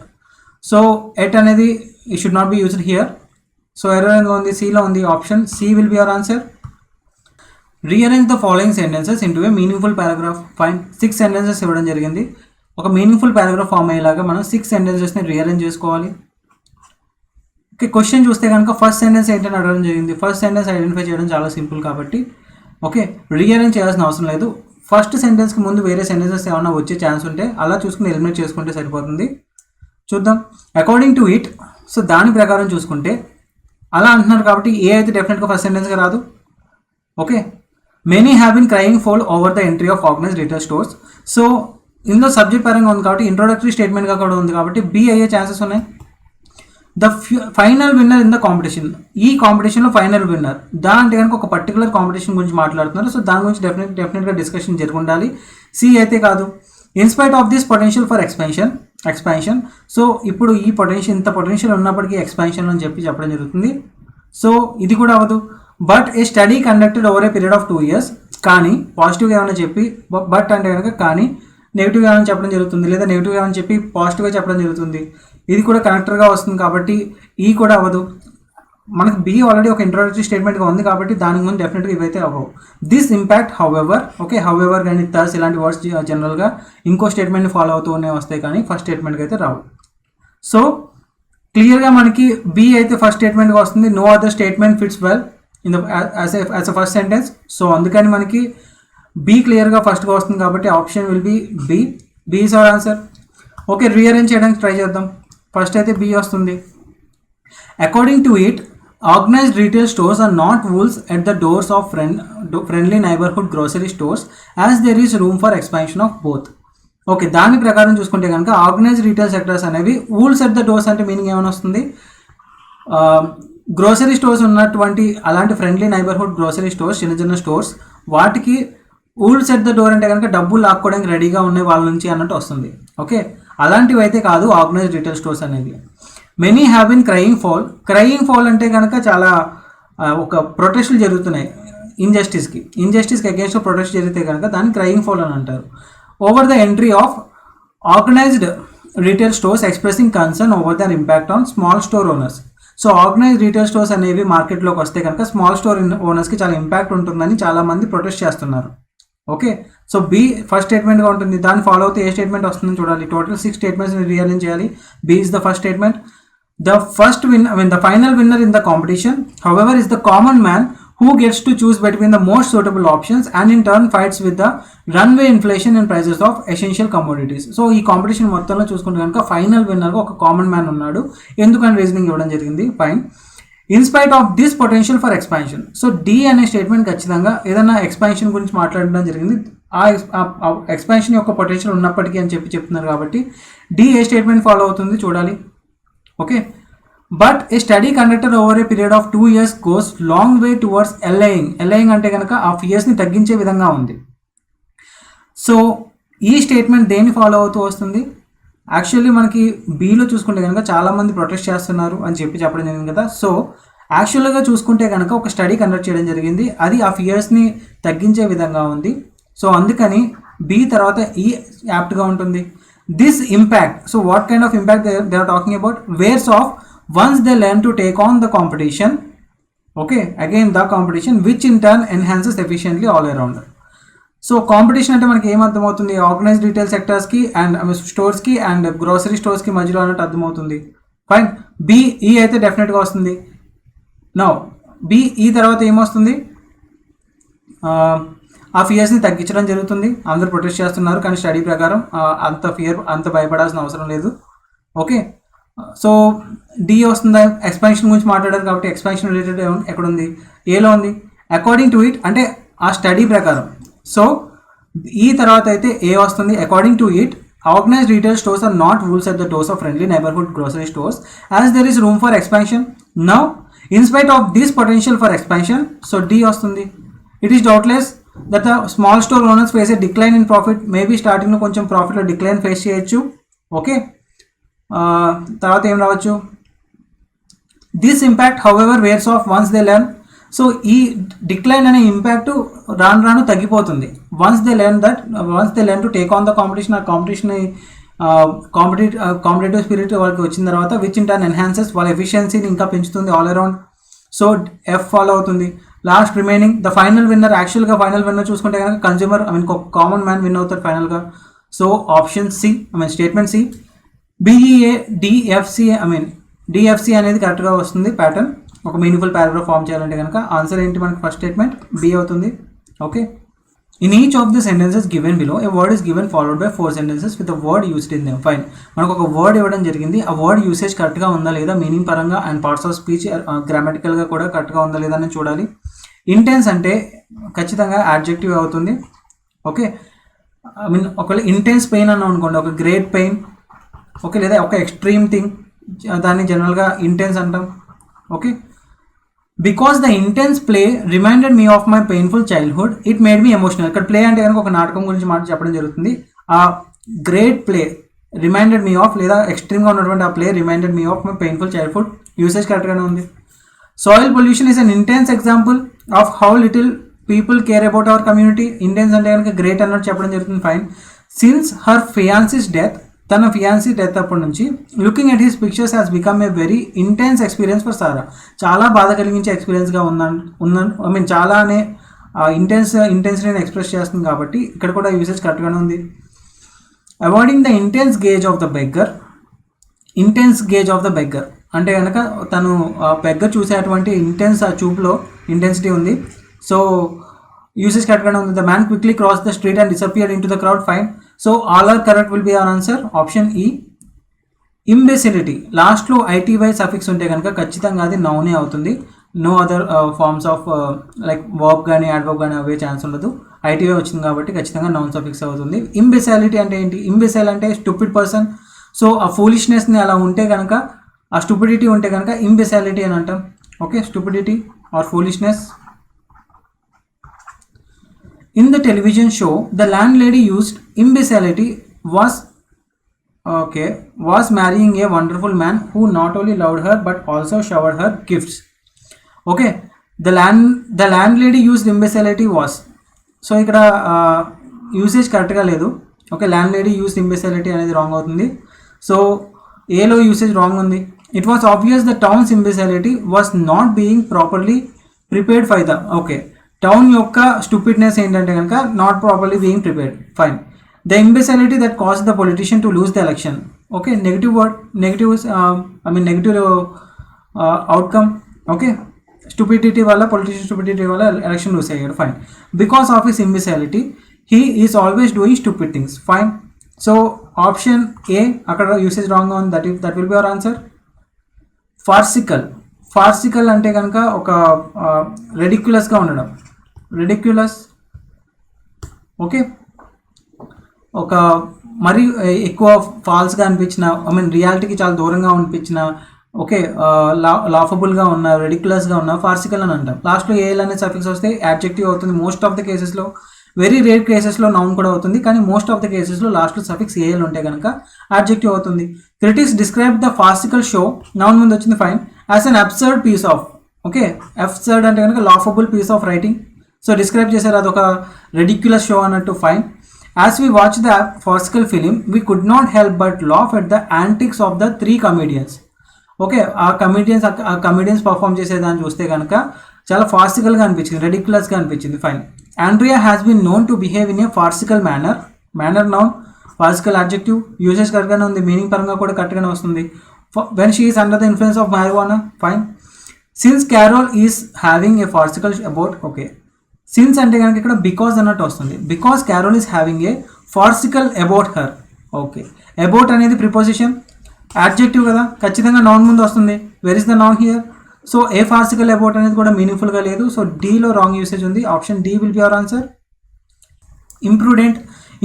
So at అనేది it should not be used here. So error ఎందులో ఉంది, సిలో ఉంది. Option C will be our answer. Rearrange the following sentences into a meaningful paragraph. Fine. 6 sentences ఇవ్వడం జరిగింది. ఒక మీనింగ్ఫుల్ పారాగ్రాఫ్ ఫామ్ అయ్యేలాగా మనం 6 sentencesని రీఅరేంజ్ చేసుకోవాలి. ఓకే, క్వశ్చన్ చూస్తే కనుక ఫస్ట్ సెంటెన్స్ ఏంటని అడగడం జరిగింది. ఫస్ట్ సెంటెన్స్ ఐడెంటిఫై చేయడం చాలా సింపుల్ కాబట్టి ఓకే రీఅరేంజ్ చేయాల్సిన అవసరం లేదు. ఫస్ట్ సెంటెన్స్కి ముందు వేరే సెంటెన్సెస్ ఏమైనా వచ్చే ఛాన్స్ ఉంటే అలా చూసుకుని ఎలిమినేట్ చేసుకుంటే సరిపోతుంది. చూద్దాం. అకార్డింగ్ టు ఇట్, సో దాని ప్రకారం చూసుకుంటే అలా అంటున్నారు కాబట్టి ఏ అయితే డెఫినెట్గా ఫస్ట్ సెంటెన్స్గా రాదు. Okay, many have been crying foul over the entry of organised retail stores. So ఇందులో సబ్జెక్ట్ పరంగా ఉంది కాబట్టి ఇంట్రొడక్టరీ స్టేట్మెంట్గా కూడా ఉంది కాబట్టి బి అయ్యే ఛాన్సెస్ ఉన్నాయి. The final winner in the competition. ఈ కాంపిటీషన్లో ఫైనల్ విన్నర్ దా అంటే కనుక ఒక పర్టికులర్ కాంపిటీషన్ గురించి మాట్లాడుతున్నారు. సో దాని గురించి డెఫినెట్గా డిస్కషన్ జరిగి ఉండాలి. సి అయితే కాదు. In spite of this potential for expansion. So ఇప్పుడు ఈ ఇంత పొటెన్షియల్ ఉన్నప్పటికీ ఎక్స్పాన్షన్ అని చెప్పడం జరుగుతుంది. సో ఇది కూడా అవ్వదు. But a study conducted over a period of 2 years. కానీ పాజిటివ్గా ఏమైనా చెప్పి బట్ అంటే కనుక కానీ నెగిటివ్గా ఏమైనా చెప్పడం జరుగుతుంది, లేదా నెగిటివ్గా ఏమైనా చెప్పి పాజిటివ్గా చెప్పడం జరుగుతుంది. ఇది కూడా కనెక్టర్గా వస్తుంది కాబట్టి ఈ కూడా అవ్వదు. మనకు బి ఆల్రెడీ ఒక ఇంట్రొడక్టరీ స్టేట్మెంట్గా ఉంది కాబట్టి దానికి ముందు డెఫినెట్గా ఇవైతే అవ్వవు. This impact however. Okay, however కానీ థస్ ఇలాంటి వర్డ్స్ జనరల్గా ఇంకో స్టేట్మెంట్ని ఫాలో అవుతూనే వస్తాయి కానీ ఫస్ట్ స్టేట్మెంట్కి అయితే రావు. సో క్లియర్గా మనకి బి అయితే ఫస్ట్ స్టేట్మెంట్గా వస్తుంది. No other statement fits well in the as a first sentence. So అందుకని మనకి బి క్లియర్గా ఫస్ట్గా వస్తుంది కాబట్టి option will be B. B is our answer. Okay, rearrange చేయడానికి ట్రై చేద్దాం. ఫస్ట్ అయితే బి వస్తుంది. According to it, organised retail stores are not wolves at the doors of friendly neighbourhood grocery stores as there is room for expansion of both. Okay, దాని ప్రకారం చూసుకుంటే కనుక organised retail sectors అనేవి వూల్స్ at the doors అంటే meaning ఏమైనా వస్తుంది, grocery stores ఉన్నటువంటి అలాంటి ఫ్రెండ్లీ నైబర్హుడ్ గ్రోసరీ స్టోర్స్, చిన్న చిన్న స్టోర్స్, వాటికి వూల్స్ ఎట్ ద డోర్ అంటే కనుక డబ్బులు లాక్కోవడానికి రెడీగా ఉన్నాయి వాళ్ళ నుంచి అన్నట్టు వస్తుంది. ఓకే, అలాంటివి అయితే కాదు ఆర్గనైజ్డ్ రీటైల్ స్టోర్స్ అనేది. Many have bin crying fall అంటే కనుక చాలా ఒక ప్రొటెస్టులు జరుగుతున్నాయి ఇంజస్టిస్కి అగేన్స్ట్ ప్రొటెస్ట్ జరిగితే కనుక దాన్ని క్రయింగ్ ఫాల్ అని అంటారు. Over the entry of organised retail stores expressing concern over their impact on small store owners. So organised retail stores అనేవి మార్కెట్లోకి వస్తే కనుక స్మాల్ స్టోర్ ఓనర్స్కి చాలా ఇంపాక్ట్ ఉంటుందని చాలామంది ప్రొటెస్ట్ చేస్తున్నారు. ఓకే, సో బి ఫస్ట్ స్టేట్మెంట్గా ఉంటుంది. దాన్ని ఫాలో అవుతే ఏ స్టేట్మెంట్ వస్తుందని చూడాలి. టోటల్ 6 స్టేట్మెంట్స్ని రీఅరేంజ్ చేయాలి. B is the first statement. The final winner in the competition, however, is the common man who gets to choose between the most suitable options and in turn fights with the runway inflation and prices of essential commodities. So ఈ competition మొత్తంలో చూసుకుంటే కనుక final విన్నర్గా ఒక common man ఉన్నాడు. ఎందుకని reasoning ఇవ్వడం జరిగింది. Fine. In spite of this potential for expansion. So D అనే స్టేట్మెంట్ ఖచ్చితంగా ఏదైనా ఎక్స్పాన్షన్ గురించి మాట్లాడడం జరిగింది. ఆ ఎక్స్పాన్షన్ యొక్క పొటెన్షియల్ ఉన్నప్పటికీ అని చెప్తున్నారు కాబట్టి డి ఏ స్టేట్మెంట్ ఫాలో అవుతుంది చూడాలి. Okay. But a study conductor over a period of 2 years goes long way towards allaying అంటే కనుక ఆ ఫియర్స్ని తగ్గించే విధంగా ఉంది. సో ఈ స్టేట్మెంట్ దేన్ని ఫాలో అవుతూ వస్తుంది. యాక్చువల్లీ మనకి బీలో చూసుకుంటే కనుక చాలామంది ప్రొటెస్ట్ చేస్తున్నారు అని చెప్పడం జరిగింది కదా. సో యాక్చువల్గా చూసుకుంటే కనుక ఒక స్టడీ కండక్ట్ చేయడం జరిగింది, అది ఆ ఫియర్స్ని తగ్గించే విధంగా ఉంది. సో అందుకని బి తర్వాత ఈ యాప్ట్గా ఉంటుంది. This impact, so what kind of impact they are talking about, wares of once they learn to take on the competition, okay, again the competition, which in turn enhances efficiently all around. So competition అంటే మనకి ఏమర్థమవుతుంది, organised retail సెక్టర్స్కి and స్టోర్స్కి and grocery స్టోర్స్కి మధ్యలో అన్నట్టు అర్థమవుతుంది. Fine. BE అయితే డెఫినెట్గా వస్తుంది. నౌ బిఈ తర్వాత ఏమొస్తుంది, ఆ ఫియర్స్ని తగ్గించడం జరుగుతుంది. అందరూ ప్రొటెస్ట్ చేస్తున్నారు కానీ స్టడీ ప్రకారం అంత భయపడాల్సిన అవసరం లేదు. ఓకే. సో డి వస్తుందా, ఎక్స్పాన్షన్ గురించి మాట్లాడారు కాబట్టి ఎక్స్పాన్షన్ రిలేటెడ్ ఎక్కడ ఉంది, ఏలో ఉంది. అకార్డింగ్ టు ఇట్ అంటే ఆ స్టడీ ప్రకారం. సో ఈ తర్వాత అయితే ఏ వస్తుంది. According to it, organised retail stores are not rules at the doors of friendly neighbourhood grocery stores as there is room for expansion. Now in spite of this potential for expansion, so D వస్తుంది. It is doubtless that the small store owners face a decline in profit. Maybe స్టార్టింగ్లో కొంచెం ప్రాఫిట్లో decline face చేయొచ్చు. Okay. తర్వాత ఏం రావచ్చు, this impact however wears off once they learn. So ఈ decline అనే ఇంపాక్ట్ రాను తగ్గిపోతుంది. Once they learn to take on the competition, ఆ కాంపిటీషన్ కాంపిటేటివ్ స్పిరిట్ వాళ్ళకి వచ్చిన తర్వాత విచ్ ఇన్ టర్న్ ఎన్హాన్సెస్ వాళ్ళ ఎఫిషియన్సీని ఇంకా పెంచుతుంది all around. So F follow అవుతుంది. Last remaining the final winner. యాక్చువల్గా ఫైనల్ విన్నర్ చూసుకుంటే కనుక కన్జ్యూమర్ కామన్ మ్యాన్ విన్ అవుతారు ఫైనల్గా. So option C, statement C. B E A D F C, D F C అనేది కరెక్ట్గా వస్తుంది ప్యాటర్న్. ఒక మీనింగ్ఫుల్ పారాగ్రాఫ్ ఫామ్ చేయాలంటే కనుక ఆన్సర్ ఏంటి మనకి, ఫస్ట్ స్టేట్మెంట్ బి అవుతుంది. Okay. In each of the sentences given below A word is given followed by 4 sentences with the word used in them. Fine. మనకు ఒక వర్డ్ ఇవ్వడం జరిగింది, ఆ వర్డ్ యూసేజ్ కరెక్ట్గా ఉందా లేదా, మీనింగ్ పరంగా అండ్ పార్ట్స్ ఆఫ్ స్పీచ్ గ్రామటికల్గా కూడా కరెక్ట్గా ఉందా లేదా అని చూడాలి. ఇంటెన్స్ అంటే ఖచ్చితంగా యాడ్జెక్టివ్ అవుతుంది. ఓకే. ఒకవేళ ఇంటెన్స్ పెయిన్ అన్నాం అనుకోండి, ఒక గ్రేట్ పెయిన్, ఓకే, లేదా ఒక ఎక్స్ట్రీమ్ థింగ్, దాన్ని జనరల్గా ఇంటెన్స్ అంటాం. Okay. Because the intense play reminded me of my painful childhood, it made me emotional. ఇక్కడ ప్లే అంటే కనుక ఒక నాటకం గురించి చెప్పడం జరుగుతుంది. ఆ great play reminded me of, లేదా ఎక్స్ట్రీమ్గా ఉన్నటువంటి ఆ play reminded me of my painful childhood. Usage కరెక్ట్గానే ఉంది. Soil pollution is an intense example of how little people care about our community. Intense అంటే కనుక గ్రేట్ అన్నట్టు చెప్పడం జరుగుతుంది. Fine. Since her fiancé's death, తన ఫియాన్సీ డెత్ అప్పటి నుంచి looking at his pictures has become a very intense experience for Sarah. చాలా బాధ కలిగించే ఎక్స్పీరియన్స్గా చాలానే ఇంటెన్సిటీని ఎక్స్ప్రెస్ చేస్తుంది కాబట్టి ఇక్కడ కూడా యూసేజ్ కరెక్ట్గానే ఉంది. Avoiding the intense gauge of the beggar. Intense gauge of the beggar అంటే కనుక తను బెగ్గర్ చూసేటువంటి ఇంటెన్స్, ఆ చూపులో ఇంటెన్సిటీ ఉంది. సో యూసేజ్ కరెక్ట్గానే ఉంది. The man quickly cross the street and disappear in to the crowd. Fine. So all are correct will be our answer. Option E. Imbecility, లాస్ట్లో ఐటీవై సఫిక్స్ ఉంటే కనుక ఖచ్చితంగా అది నౌనే అవుతుంది. No other forms of like verb కానీ adverb కానీ అవే ఛాన్స్ ఉండదు. ఐటీవై వచ్చింది కాబట్టి ఖచ్చితంగా నౌన్ సఫిక్స్ అవుతుంది. ఇంబెసాలిటీ అంటే ఏంటి, ఇంబెసైల్ అంటే స్టూపిడ్ పర్సన్. సో ఆ ఫూలిష్నెస్ని అలా ఉంటే కనుక, ఆ స్టూపిడిటీ ఉంటే కనుక ఇంబెసాలిటీ అని అంటాం. Okay. Stupidity or foolishness. In the television show, the landlady used imbecility was marrying a wonderful man who not only loved her but also showered her gifts. Okay, the landlady used imbecility was. So ఇక్కడ usage కరెక్ట్గా లేదు. Okay. landlady used imbecility అనేది wrong అవుతుంది. So ఏలో usage wrong ఉంది. It was obvious the town's imbecility was not being properly prepared for the. Okay. Town యొక్క stupidness ఏంటంటే కనుక not properly being prepared. Fine. The imbecility that cause the politician to lose the election. Okay, negative word, negative negative outcome. Okay, stupidity వల్ల, politician stupidity వల్ల election lose అయ్యాడు. Fine. Because of his imbecility he is always doing stupid things. Fine. So option A అక్కడ usage రాంగ్గా ఉంది. That will be our answer. Farcical. Farcical అంటే కనుక ఒక రెడిక్యులస్గా ఉండడం, రెడిక్యులస్. ఓకే, ఒక మరి ఎక్కువ ఫాల్స్గా అనిపించిన, రియాలిటీకి చాలా దూరంగా అనిపించిన, ఓకే, లాఫబుల్గా ఉన్న, రెడిక్యులస్గా ఉన్న ఫార్సికల్ అని అంటాం. లాస్ట్లో ఏఎల్ అనే సఫిక్స్ వస్తే యాడ్జెక్టివ్ అవుతుంది. మోస్ట్ ఆఫ్ ద కేసెస్లో, వెరీ రేర్ కేసెస్లో నౌన్ కూడా అవుతుంది, కానీ మోస్ట్ ఆఫ్ ద కేసెస్లో లాస్ట్లో సఫిక్స్ ఏఎల్ ఉంటే కనుక యాడ్జెక్టివ్ అవుతుంది. Critics describe the farcical show, noun ముందు వచ్చింది. Fine. As an absurd piece of, okay, absurd అంటే కనుక laughable piece of writing. So describe చేశారు అదొక రెడిక్యులస్ షో అన్నట్టు. Fine. As we watched the farcical film, we could not help but laugh at the antics of the three comedians. Okay, ఆ comedians perform చేసేదాన్ని చూస్తే కనుక చాలా ఫార్సికల్గా అనిపించింది, రెడిక్యులస్గా అనిపించింది. Fine. Andrea has been known to behave in a farcical manner. Manner noun, farcical adjective. Usage కరెక్ట్గానే ఉంది, మీనింగ్ పరంగా కూడా కరెక్ట్గానే వస్తుంది. When she is under the influence of marijuana. Fine. Since Carol is having a farcical about, okay, since అంటే కనుక ఇక్కడ because అన్నట్టు వస్తుంది. Because Carol is having a farcical about her. Okay, about అనేది ప్రిపోజిషన్, యాడ్జెక్టివ్ కదా, ఖచ్చితంగా noun ముందు వస్తుంది. Where is the noun here? So a farcical about అనేది కూడా మీనింగ్ఫుల్గా లేదు. సో డీలో రాంగ్ యూసేజ్ ఉంది. Option D will be our answer. Imprudent.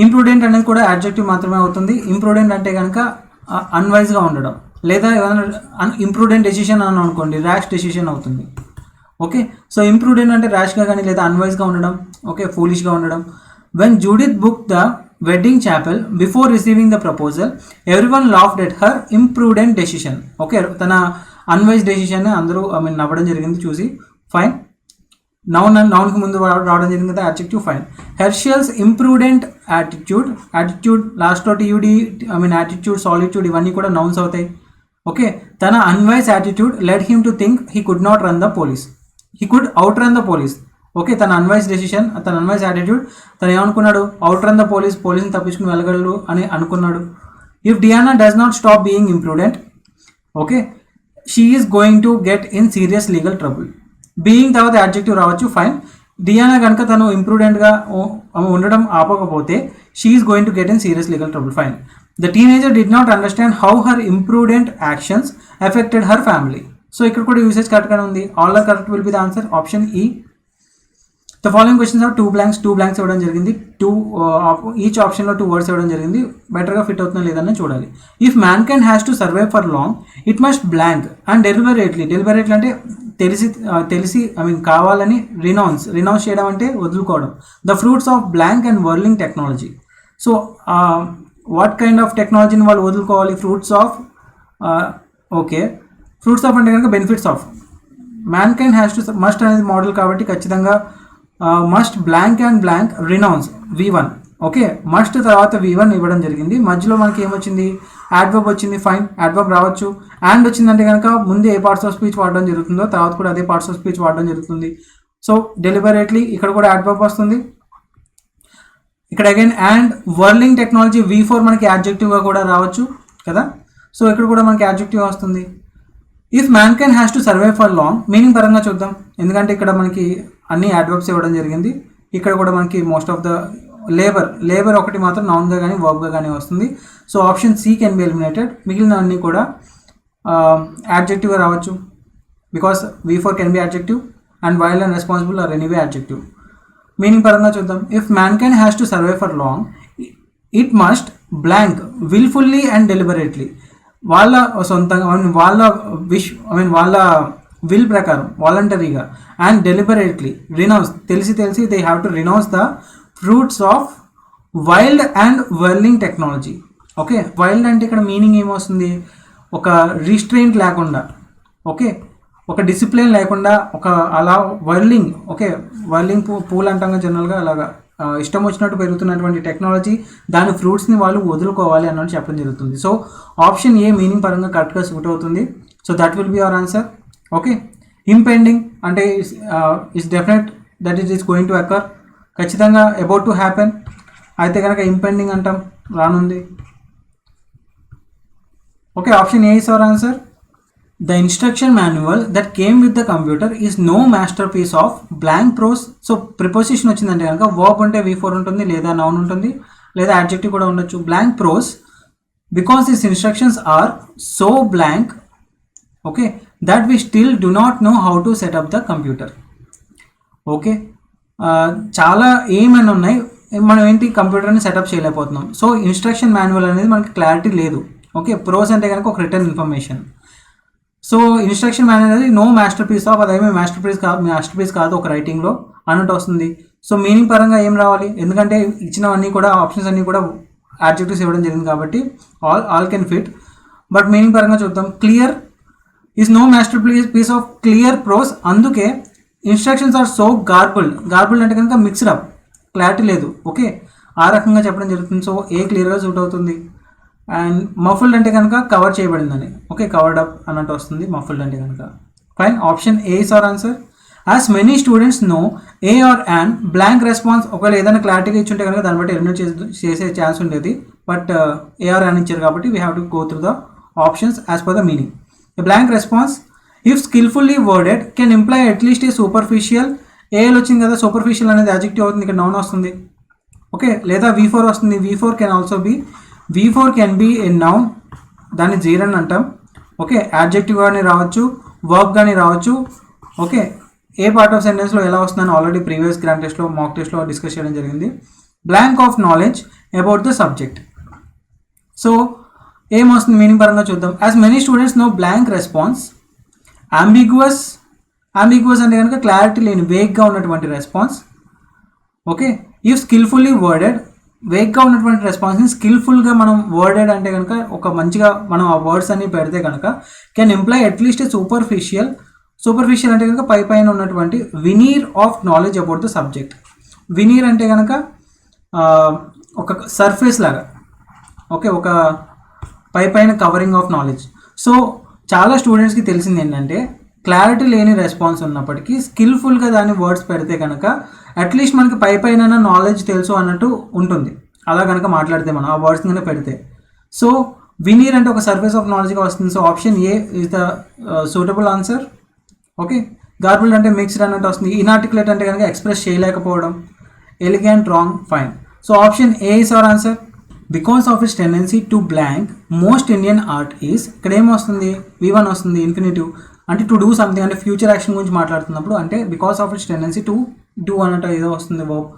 Imprudent అనేది కూడా యాడ్జెక్టివ్ మాత్రమే అవుతుంది. ఇంప్రూడెంట్ అంటే కనుక అన్వైజ్గా ఉండడం, లేదా ఏమైనా ఇంప్రూడెంట్ డెసిషన్ అని అనుకోండి, ర్యాష్ డెసిషన్ అవుతుంది. ఓకే, సో ఇంప్రూడెంట్ అంటే ర్యాష్గా కానీ లేదా అన్వైజ్గా ఉండడం, ఓకే, ఫూలిష్గా ఉండడం. When Judith book the wedding chapel before receiving the proposal every one laughed at her imprudent decision. Okay, తన అన్వైజ్ డెసిషన్ అందరూ నవ్వడం జరిగింది చూసి. ఫైన్. నౌన్కి ముందు రావడం జరిగింది కదా యాడ్జెక్టివ్. ఫైన్. హెర్షియల్స్ ఇంప్రూడెంట్ యాటిట్యూడ్. యాటిట్యూడ్ లాస్ట్లో టీయూడి, యాటిట్యూడ్, సాలిట్యూడ్ ఇవన్నీ కూడా నౌన్స్ అవుతాయి. ఓకే, తన unwise attitude led him to think he could not run the police. He could out run the police. Okay, తన అన్వైజ్ డెసిషన్, తన అన్వైజ్ యాటిట్యూడ్, తను ఏమనుకున్నాడు? Out run the పోలీస్ని తప్పించుకుని వెళ్ళగలడు అని అనుకున్నాడు. If Diana does not stop being imprudent, okay, she is going to get in serious legal trouble. Being తర్వాత adjective రావచ్చు. ఫైన్. డియానా కనుక తను ఇంప్రూడెంట్గా ఉండడం ఆపకపోతే she is going to get in serious legal trouble. Fine. The teenager did not understand how her imprudent actions affected her family. So ఇక్కడ కూడా usage కరెక్ట్గానే ఉంది. All are correct will be the answer. Option E. The following questions are two blanks ఇవ్వడం జరిగింది. Each ఆప్షన్లో 2 words ఇవ్వడం జరిగింది. బెటర్గా ఫిట్ అవుతుందో లేదని చూడాలి. If man can has to survive for long it must blank and deliberately అంటే తెలిసి కావాలని రినౌన్స్ చేయడం అంటే వదులుకోవడం. The fruits of blank and whirling technology. So what kind of టెక్నాలజీని వాళ్ళు వదులుకోవాలి? Fruits of, okay, fruits of అంటే కనుక benefits of. Mankind has to, must అనేది మోడల్ కాబట్టి ఖచ్చితంగా must blank and blank renounce V1. Okay, must తర్వాత V1 ఇవ్వడం జరిగింది. మధ్యలో మనకి ఏమొచ్చింది? యాడ్వర్బ్ వచ్చింది. ఫైన్, యాడ్వర్బ్ రావచ్చు. అండ్ వచ్చిందంటే కనుక ముందు ఏ పార్ట్స్ ఆఫ్ స్పీచ్ వాడడం జరుగుతుందో తర్వాత కూడా అదే పార్ట్స్ ఆఫ్ స్పీచ్ వాడడం జరుగుతుంది. సో డెలిబరేట్లీ ఇక్కడ కూడా యాడ్వర్బ్ వస్తుంది. ఇక్కడ again and whirling technology V4 మనకి యాడ్జెక్టివ్గా కూడా రావచ్చు కదా. సో ఇక్కడ కూడా మనకి యాడ్జెక్టివ్ వస్తుంది. If man can has to survive for long meaning పరంగా చూద్దాం, ఎందుకంటే ఇక్కడ మనకి అన్ని యాడ్వర్బ్స్ ఇవ్వడం జరిగింది. ఇక్కడ కూడా మనకి మోస్ట్ ఆఫ్ ద లేబర్ ఒకటి మాత్రం నౌన్గా కానీ వర్బ్గా కానీ వస్తుంది. So option C can be eliminated. మిగిలిన అన్ని కూడా యాడ్జెక్టివ్గా రావచ్చు. Because V4 can be adjective and wild and responsible or anyway adjective. Meaning పరంగా చూద్దాం. If man can has to survive for long it must blank wilfully and deliberately. వాళ్ళ సొంతంగా వాళ్ళ వాళ్ళ విల్ ప్రకారం వాలంటరీగా అండ్ డెలిబరేట్లీ రినౌన్స్ తెలిసి they have to renounce the fruits of wild and whirling technology. Okay, wild అంటే ఇక్కడ meaning ఏమొస్తుంది? ఒక రిస్ట్రెయింట్ లేకుండా, ఓకే, ఒక డిసిప్లిన్ లేకుండా, ఒక అలా వర్లింగ్, ఓకే, వర్లింగ్ పూల్ అంటాం జనరల్గా, అలాగా ఇష్టం వచ్చినట్టు పెరుగుతున్నటువంటి టెక్నాలజీ, దాని ఫ్రూట్స్ని వాళ్ళు వదులుకోవాలి అన్నట్టు చెప్పడం జరుగుతుంది. సో ఆప్షన్ ఏ మీనింగ్ పరంగా కరెక్ట్గా సూట్ అవుతుంది. So that will be our answer. Okay, impending అంటే it's definite that is going to occur, ఖచ్చితంగా అబౌట్ టు హ్యాపెన్ అయితే కనుక ఇంపెండింగ్ అంటాం, రానుంది. Okay, option A is our answer. The instruction manual that came with the computer is no masterpiece of blank prose. So preposition వచ్చిందంటే కనుక verb ఉంటే V4 ఉంటుంది, లేదా నౌన్ ఉంటుంది, లేదా యాడ్జెక్టివ్ కూడా ఉండొచ్చు. Blank prose because this instructions are so blank, okay, that we still do not know how to set up the computer. Okay, చాలా ఏమైనా ఉన్నాయి, మనం ఏంటి కంప్యూటర్ని సెటప్ చేయలేకపోతున్నాం. సో ఇన్స్ట్రక్షన్ మాన్యువల్ అనేది మనకి క్లారిటీ లేదు. ఓకే, ప్రోస్ అంటే కనుక ఒక return information. So instruction manual అనేది నో మాస్టర్ పీస్ ఆఫ్, అదేమీ మాస్టర్ పీస్ కాదు ఒక రైటింగ్లో అన్నట్టు వస్తుంది. సో మీనింగ్ పరంగా ఏం రావాలి, ఎందుకంటే ఇచ్చినవన్నీ కూడా ఆప్షన్స్ అన్నీ కూడా యాడ్జెక్టివ్స్ ఇవ్వడం జరిగింది కాబట్టి all can fit. But meaning పరంగా చూద్దాం. Clear is no masterpiece of clear prose, అందుకే ఇన్స్ట్రక్షన్స్ ఆర్ సో గార్బుల్డ్ అంటే కనుక మిక్స్డ్ అప్, క్లారిటీ లేదు. ఓకే, ఆ రకంగా చెప్పడం జరుగుతుంది. సో ఏ క్లియర్గా సూట్ అవుతుంది. అండ్ మఫుల్డ్ అంటే కనుక కవర్ చేయబడిందని, ఓకే, కవర్డ్ అప్ అన్నట్టు వస్తుంది మఫుల్డ్ అంటే కనుక. Fine, option A is our answer. As many students know a or an blank response. ఒకవేళ ఏదైనా క్లారిటీగా ఇచ్చుంటే కనుక దాన్ని బట్టి ఎలిమినేట్ చేసే ఛాన్స్ ఉండేది. బట్ ఏ ఆర్ యాన్ ఇచ్చారు కాబట్టి we have to go through the options as per the meaning. A blank response if skilfully worded can imply at least a superficial. A L వచ్చింది కదా, సూపర్ఫిషియల్ అనేది యాడ్జెక్టివ్ అవుతుంది, ఇక్కడ noun వస్తుంది. Okay, లేదా V4 వస్తుంది. V4 can also be, V4 can B a noun, దాన్ని zero అని అంటాం. ఓకే, యాడ్జెక్టివ్ కానీ రావచ్చు, వర్బ్ కానీ రావచ్చు. ఓకే, ఏ పార్ట్ ఆఫ్ సెంటెన్స్లో ఎలా వస్తుందని ఆల్రెడీ ప్రీవియస్ గ్రాండ్ టెస్ట్లో, మాక్ టెస్ట్లో డిస్కస్ చేయడం జరిగింది. Blank of knowledge about the subject. So ఏమొస్తుంది మీనింగ్ పరంగా చూద్దాం. As many students know blank response. Ambiguous అంటే కనుక క్లారిటీ లేని, వేగ్గా ఉన్నటువంటి response. Okay, if skilfully worded, వేగ్గా ఉన్నటువంటి రెస్పాన్స్ని స్కిల్ఫుల్గా మనం వర్డెడ్ అంటే కనుక ఒక మంచిగా మనం ఆ వర్డ్స్ అన్ని పెడితే కనుక can employ at least a superficial అంటే కనుక పైన ఉన్నటువంటి veneer of knowledge about the subject. Veneer అంటే కనుక ఒక సర్ఫేస్ లాగా, ఓకే, ఒక పైన కవరింగ్ ఆఫ్ నాలెడ్జ్. సో చాలా స్టూడెంట్స్కి తెలిసింది ఏంటంటే క్లారిటీ లేని రెస్పాన్స్ ఉన్నప్పటికీ స్కిల్ఫుల్గా దాని వర్డ్స్ పెడితే కనుక అట్లీస్ట్ మనకి పైన నాలెడ్జ్ తెలుసు అన్నట్టు ఉంటుంది. అలా కనుక మాట్లాడితే మనం ఆ వర్డ్స్ కనుక పెడితే. సో వినీర్ అంటే ఒక సర్ఫేస్ ఆఫ్ నాలెడ్జ్గా వస్తుంది. So option A is the suitable answer. Okay, garbled అంటే మిక్స్డ్ అన్నట్టు వస్తుంది. ఇనార్టికులేట్ అంటే కనుక ఎక్స్ప్రెస్ చేయలేకపోవడం. Elegant, wrong, fine. So option A is our answer. Because of its tendency to blank most Indian art is, ఇక్కడ ఏమొస్తుంది, V1 వస్తుంది, infinitive అంటే టు డూ సంథింగ్, అంటే ఫ్యూచర్ యాక్షన్ గురించి మాట్లాడుతున్నప్పుడు అంటే because of its tendency to do అన్నట్టు ఏదో వస్తుంది verb.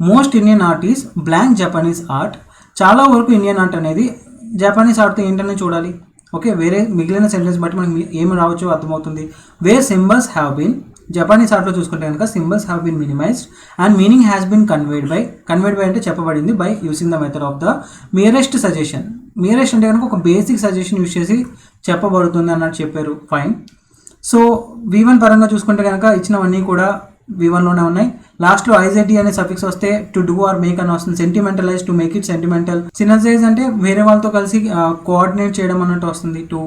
Most Indian art is blank Japanese art. చాలా వరకు ఇండియన్ ఆర్ట్ అనేది జపనీస్ ఆర్ట్తో ఏంటనే చూడాలి. ఓకే, వేరే మిగిలిన సెంటెన్స్ బట్టి మనకి ఏమి రావచ్చో అర్థమవుతుంది. Where symbols have been, Japanese ఆర్ట్లో చూసుకుంటే కనుక symbols have been minimised and meaning has been conveyed by అంటే చెప్పబడింది by using the method of the nearest suggestion. Nearest అంటే కనుక ఒక బేసిక్ సజెషన్ యూస్ చేసి చెప్పబడుతుంది అన్నట్టు చెప్పారు. ఫైన్. సో V1 పరంగా చూసుకుంటే కనుక ఇచ్చినవన్నీ కూడా V1లోనే ఉన్నాయి. లాస్ట్లో ఐజెడ్ అనే సఫిక్స్ వస్తే టు డూ ఆర్ మేక్ అని వస్తుంది. Sentimentalise, to make it sentimental. Synergise అంటే వేరే వాళ్ళతో కలిసి కోఆర్డినేట్ చేయడం అన్నట్టు వస్తుంది. టు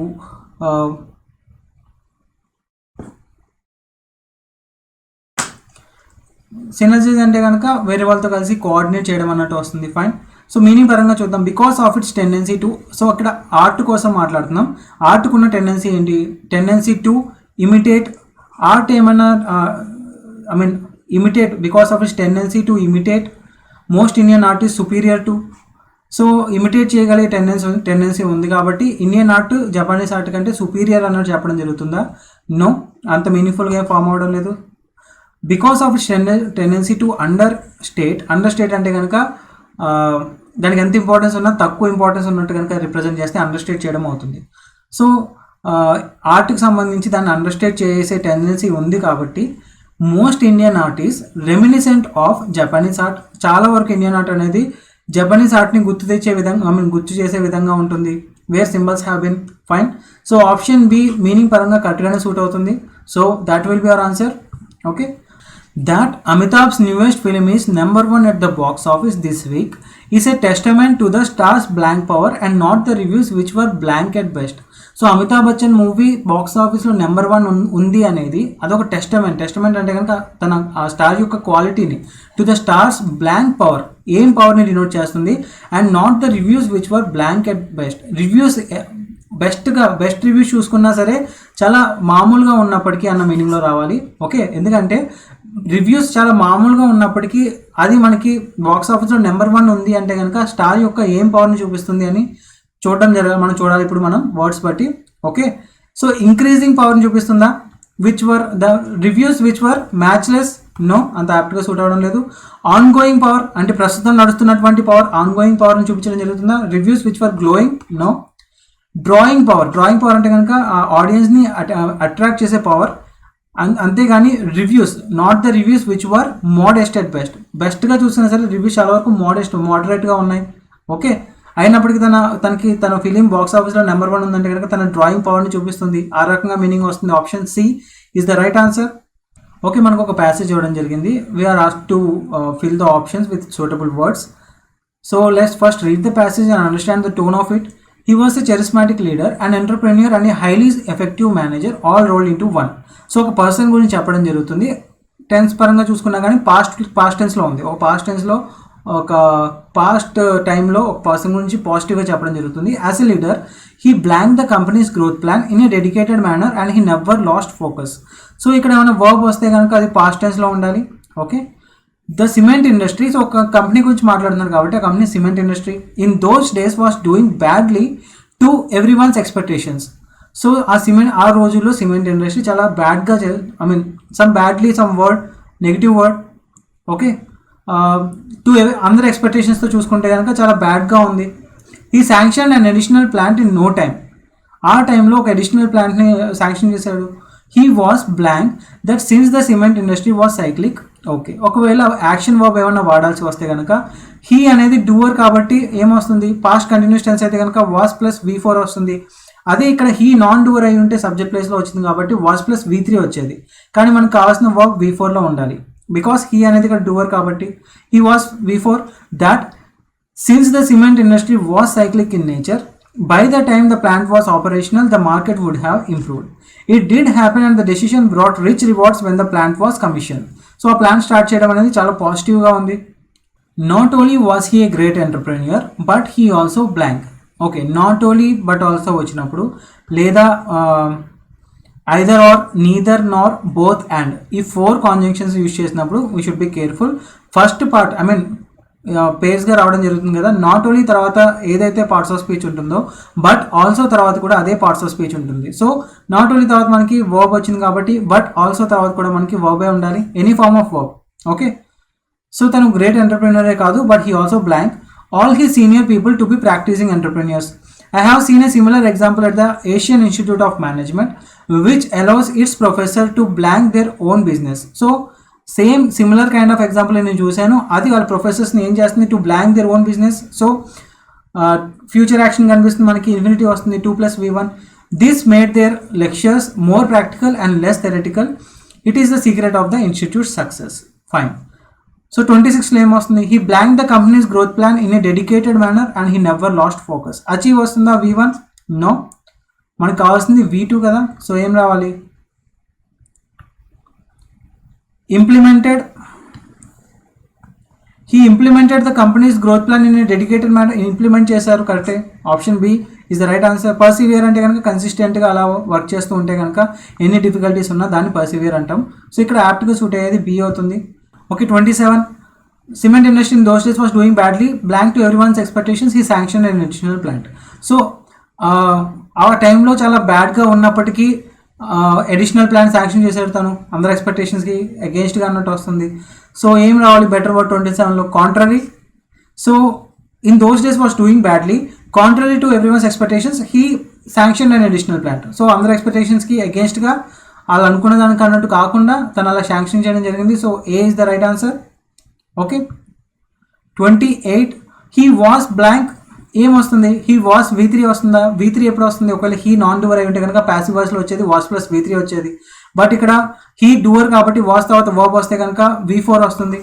సినర్జైజ్ అంటే కనుక వేరే వాళ్ళతో కలిసి కోఆర్డినేట్ చేయడం అన్నట్టు వస్తుంది. ఫైన్. సో మీనింగ్ పరంగా చూద్దాం. Because of its tendency to, so అక్కడ ఆర్ట్ కోసం మాట్లాడుతున్నాం. ఆర్ట్కున్న టెండెన్సీ ఏంటి, టెండెన్సీ టు ఇమిటేట్. ఆర్ట్ ఏమన్నా imitate, because of its tendency to imitate most Indian art is superior to. So imitate చేయగలిగే టెండెన్సీ ఉంది కాబట్టి ఇండియన్ ఆర్ట్ జపానీస్ ఆర్ట్ కంటే superior అన్నట్టు చెప్పడం జరుగుతుందా? నో, అంత మీనింగ్ఫుల్గా ఫామ్ అవడం లేదు. Because of its tendency to under state అంటే కనుక దానికి ఎంత ఇంపార్టెన్స్ ఉన్నా తక్కువ ఇంపార్టెన్స్ ఉన్నట్టు కనుక రిప్రజెంట్ చేస్తే అండర్స్టేట్ చేయడం అవుతుంది. సో ఆర్ట్కి సంబంధించి దాన్ని అండర్స్టేట్ చేసే టెండెన్సీ ఉంది కాబట్టి most Indian art is reminiscent of Japanese art. చాలా వరకు ఇండియన్ ఆర్ట్ అనేది జపనీస్ ఆర్ట్ని గుర్తు చేసే విధంగా ఉంటుంది. Where symbols have been. Fine. So option B meaning పరంగా కరెక్ట్గానే సూట్ అవుతుంది. So that will be our answer. Okay, that Amitabh's newest film is number 1 at the box office this week is a testament to the star's blank power and not the reviews which were blank at best. So Amitabh Bachchan movie box ఆఫీస్లో number 1 ఉంది అనేది అదొక testament అంటే కనుక తన ఆ star యొక్క క్వాలిటీని to the stars blank power, ఏం పవర్ని డినోట్ చేస్తుంది, and not the reviews which were blank at best. Best reviews చూసుకున్నా సరే చాలా మామూలుగా ఉన్నప్పటికీ అన్న మీనింగ్లో రావాలి. ఓకే, ఎందుకంటే రివ్యూస్ చాలా మామూలుగా ఉన్నప్పటికీ అది మనకి బాక్స్ ఆఫీస్లో నెంబర్ 1 ఉంది అంటే కనుక స్టార్ యొక్క ఏం పవర్ని చూపిస్తుంది అని మనం చూడాలి ఇప్పుడు మనం వర్డ్స్ బట్టి. ఓకే, సో ఇంక్రీజింగ్ పవర్ని చూపిస్తుందా? Which were the reviews which were matchless, no, అంత యాప్ట్గా సూట్ అవ్వడం లేదు. ఆన్ గోయింగ్ పవర్ అంటే ప్రస్తుతం నడుస్తున్నటువంటి పవర్, ఆన్ గోయింగ్ పవర్ని చూపించడం జరుగుతుందా? Reviews which were glowing, no. Drawing power అంటే కనుక ఆ ఆడియన్స్ని అట్రాక్ట్ చేసే పవర్, అంతేగాని reviews, not the reviews which were modest at బెస్ట్గా చూసినా సరే రివ్యూస్ చాలా వరకు మోడరేట్గా ఉన్నాయి. ఓకే, అయినప్పటికీ తన ఫిలిం బాక్స్ ఆఫీస్లో నెంబర్ 1 ఉందంటే కనుక తన డ్రాయింగ్ పవర్ని చూపిస్తుంది. ఆ రకంగా మీనింగ్ వస్తుంది. Option C is the right answer. Okay, మనకు ఒక ప్యాసేజ్ ఇవ్వడం జరిగింది. We're asked to fill the options with suitable words. So let's first read the passage and understand the tone of it. He was a charismatic leader, an entrepreneur and a highly effective manager all rolled into one. So ఒక person గురించి చెప్పడం జరుగుతుంది. Tense పరంగా చూసుకున్నా కానీ past టెన్స్లో ఉంది. ఒక past టైంలో ఒక పర్సన్ గురించి పాజిటివ్గా చెప్పడం జరుగుతుంది. As a leader he blank the company's growth plan in a dedicated manner and he never lost focus. So ఇక్కడ ఏమైనా వర్బ్ వస్తే కనుక అది పాస్ట్ టెన్స్లో ఉండాలి. Okay, the cement industry, so ఒక కంపెనీ గురించి మాట్లాడుతున్నారు కాబట్టి ఆ company cement industry in those days was doing badly to everyone's expectations. So ఆ రోజుల్లో సిమెంట్ ఇండస్ట్రీ చాలా బ్యాడ్గా some word negative word. Okay, to అందరి ఎక్స్పెక్టేషన్స్తో చూసుకుంటే కనుక చాలా బ్యాడ్గా ఉంది. ఈ sanction and additional plant in no time, ఆ టైంలో ఒక అడిషనల్ ప్లాంట్ని శాంక్షన్ చేశాడు. He was blank that since the cement industry was cyclic. Okay, ఒకవేళ యాక్షన్ వర్బ్ ఏమన్నా వాడాల్సి వస్తే కనుక హీ అనేది డూవర్ కాబట్టి ఏమొస్తుంది? పాస్ట్ కంటిన్యూస్ టెన్స్ అయితే కనుక వాస్ ప్లస్ V4 వస్తుంది. అదే ఇక్కడ హీ నాన్ డూవర్ అయి ఉంటే సబ్జెక్ట్ ప్లేస్లో వచ్చింది కాబట్టి వాస్ ప్లస్ V3 వచ్చేది. కానీ మనకు కావాల్సిన వర్బ్ V4లో ఉండాలి. బికాస్ హీ అనేది ఇక్కడ డూవర్ కాబట్టి he was V4. That since the cement industry was cyclic in nature, by the time the plant was operational, the market would have improved. It did happen and the decision brought rich rewards when the plant was commissioned. So ఆ plan start చేయడం అనేది చాలా పాజిటివ్గా ఉంది. Not only was he a great entrepreneur but he also blank. Okay, not only but also వచ్చినప్పుడు లేదా either or, neither, nor, both, and ఈ 4 conjunctions use చేసినప్పుడు we should be careful. First part పేర్స్గా రావడం జరుగుతుంది కదా. నాట్ ఓన్లీ తర్వాత ఏదైతే పార్ట్స్ ఆఫ్ స్పీచ్ ఉంటుందో బట్ ఆల్సో తర్వాత కూడా అదే పార్ట్స్ ఆఫ్ స్పీచ్ ఉంటుంది. సో నాట్ ఓన్లీ తర్వాత మనకి వర్బ్ వచ్చింది కాబట్టి బట్ ఆల్సో తర్వాత కూడా మనకి వర్బే ఉండాలి, any form of verb. Okay, so తను గ్రేట్ ఎంటర్ప్రెన్యూరే కాదు but he also blank all he senior people to be practising entrepreneurs. I have seen a similar example at the Asian Institute of Management, which allows its professor to blank their own business. So same similar kind of example నేను చూశాను. అది వాళ్ళ ప్రొఫెసర్స్ని ఏం చేస్తుంది? To blank their own business. So future action కనిపిస్తుంది మనకి, infinity వస్తుంది 2 + V1. This made their lectures more practical and less theoretical. It is the secret of the institute success. Fine. So 26లో ఏమొస్తుంది? He blank the company's growth plan in a dedicated manner and he never lost focus. Achieve వస్తుందా? V1? No, మనకు కావాల్సింది V2 కదా. So ఏం రావాలి? Implemented. He implemented the company's growth plan in a dedicated manner. Implement చేశారు, కరెక్టే. Option B is the right answer. Persevere అంటే కనుక కన్సిస్టెంట్గా అలా వర్క్ చేస్తూ ఉంటే కనుక ఎన్ని డిఫికల్టీస్ ఉన్నా దాన్ని పర్సివియర్ అంటాం. సో ఇక్కడ యాప్ట్గా సూట్ అయ్యేది బి అవుతుంది. Okay, 27. Cement industry in those days was doing badly, blank to everyone's expectations, he sanction and additional plant. So ఆ టైంలో చాలా బ్యాడ్గా ఉన్నప్పటికీ అడిషనల్ ప్లాన్ శాంక్షన్ చేశాడు తను, అందరు ఎక్స్పెక్టేషన్స్కి అగేన్స్ట్గా అన్నట్టు వస్తుంది. సో ఏం రావాలి? బెటర్ వర్డ్ 27లో contrary. So in those days was doing badly, contrary to everyone's expectations, he sanction and additional plan. So అందరు ఎక్స్పెక్టేషన్స్కి అగేన్స్ట్గా వాళ్ళు అనుకున్న దానికి అన్నట్టు కాకుండా తను అలా శాంక్షన్ చేయడం జరిగింది. So A is the right answer. Okay, 28. He was blank ఏమొస్తుంది? హీ వాస్ V3 వస్తుందా? V3 ఎప్పుడు వస్తుంది? ఒకవేళ హీ నాన్ డూవర్ అయి ఉంటే కనుక ప్యాసివ్ వాయిస్లో వచ్చేది వాస్ ప్లస్ V3 వచ్చేది. బట్ ఇక్కడ హీ డూవర్ కాబట్టి వాస్ తర్వాత వర్బ్ వస్తే కనుక V4 వస్తుంది,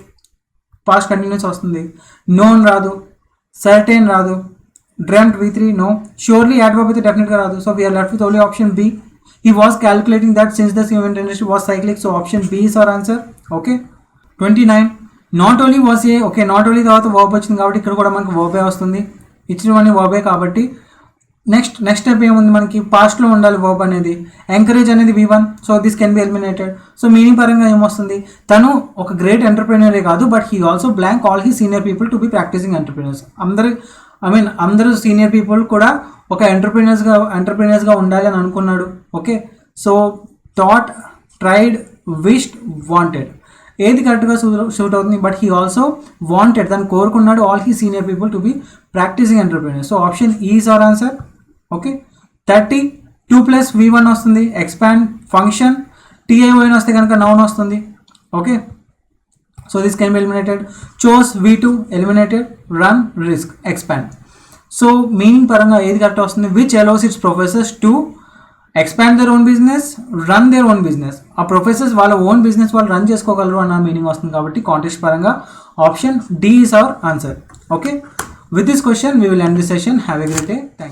పాస్ట్ కంటిన్యూస్ వస్తుంది. నోన్ రాదు, సర్టెన్ రాదు, dreamt V3 no, surely add verb అయితే డెఫినెట్గా రాదు. So we're left with only option B. He was calculating that since the cement industry was cyclic, so option B is our answer. Okay, 29. Not only was not only తర్వాత verb వచ్చింది కాబట్టి ఇక్కడ కూడా మనకు verb వస్తుంది. ఇచ్చినవన్నీ verb కాబట్టి next step ఏముంది మనకి, పాస్ట్లో ఉండాలి వర్బ్ అనేది. ఎంకరేజ్ అనేది V1, so this can be eliminated. So meaning పరంగా ఏమొస్తుంది, తను ఒక గ్రేట్ ఎంటర్ప్రీనరే కాదు, but he also blank all he senior people to be practising entrepreneurs. అందరూ సీనియర్ పీపుల్ కూడా ఒక ఎంటర్ప్రీనర్స్గా ఉండాలి అని అనుకున్నాడు. Okay, so thought, tried, wished, wanted, ఏది కరెక్ట్గా షూట్ అవుతుంది, బట్ హీ ఆల్సో వాంటెడ్, దాన్ని కోరుకున్నాడు all he senior people to be practising entrepreneurs. So option is our answer. Okay, 30 2 + V1 వస్తుంది. ఎక్స్పాండ్ ఫంక్షన్, TION వస్తే కనుక నౌన్ వస్తుంది. Okay, so this can be eliminated. Chose V2 eliminated. Run, risk, expand. So meaning పరంగా ఏది correct వస్తుంది, which allows it's professors to expand there own business, run there own business. ఆ professors వాళ్ళ own business వాళ్ళు run చేసుకోగలరు అన్న meaning వస్తుంది. కాబట్టి కాంటెక్స్ట్ పరంగా option D is our answer. Okay, with this question we will end this session. Have a great day. Thank you.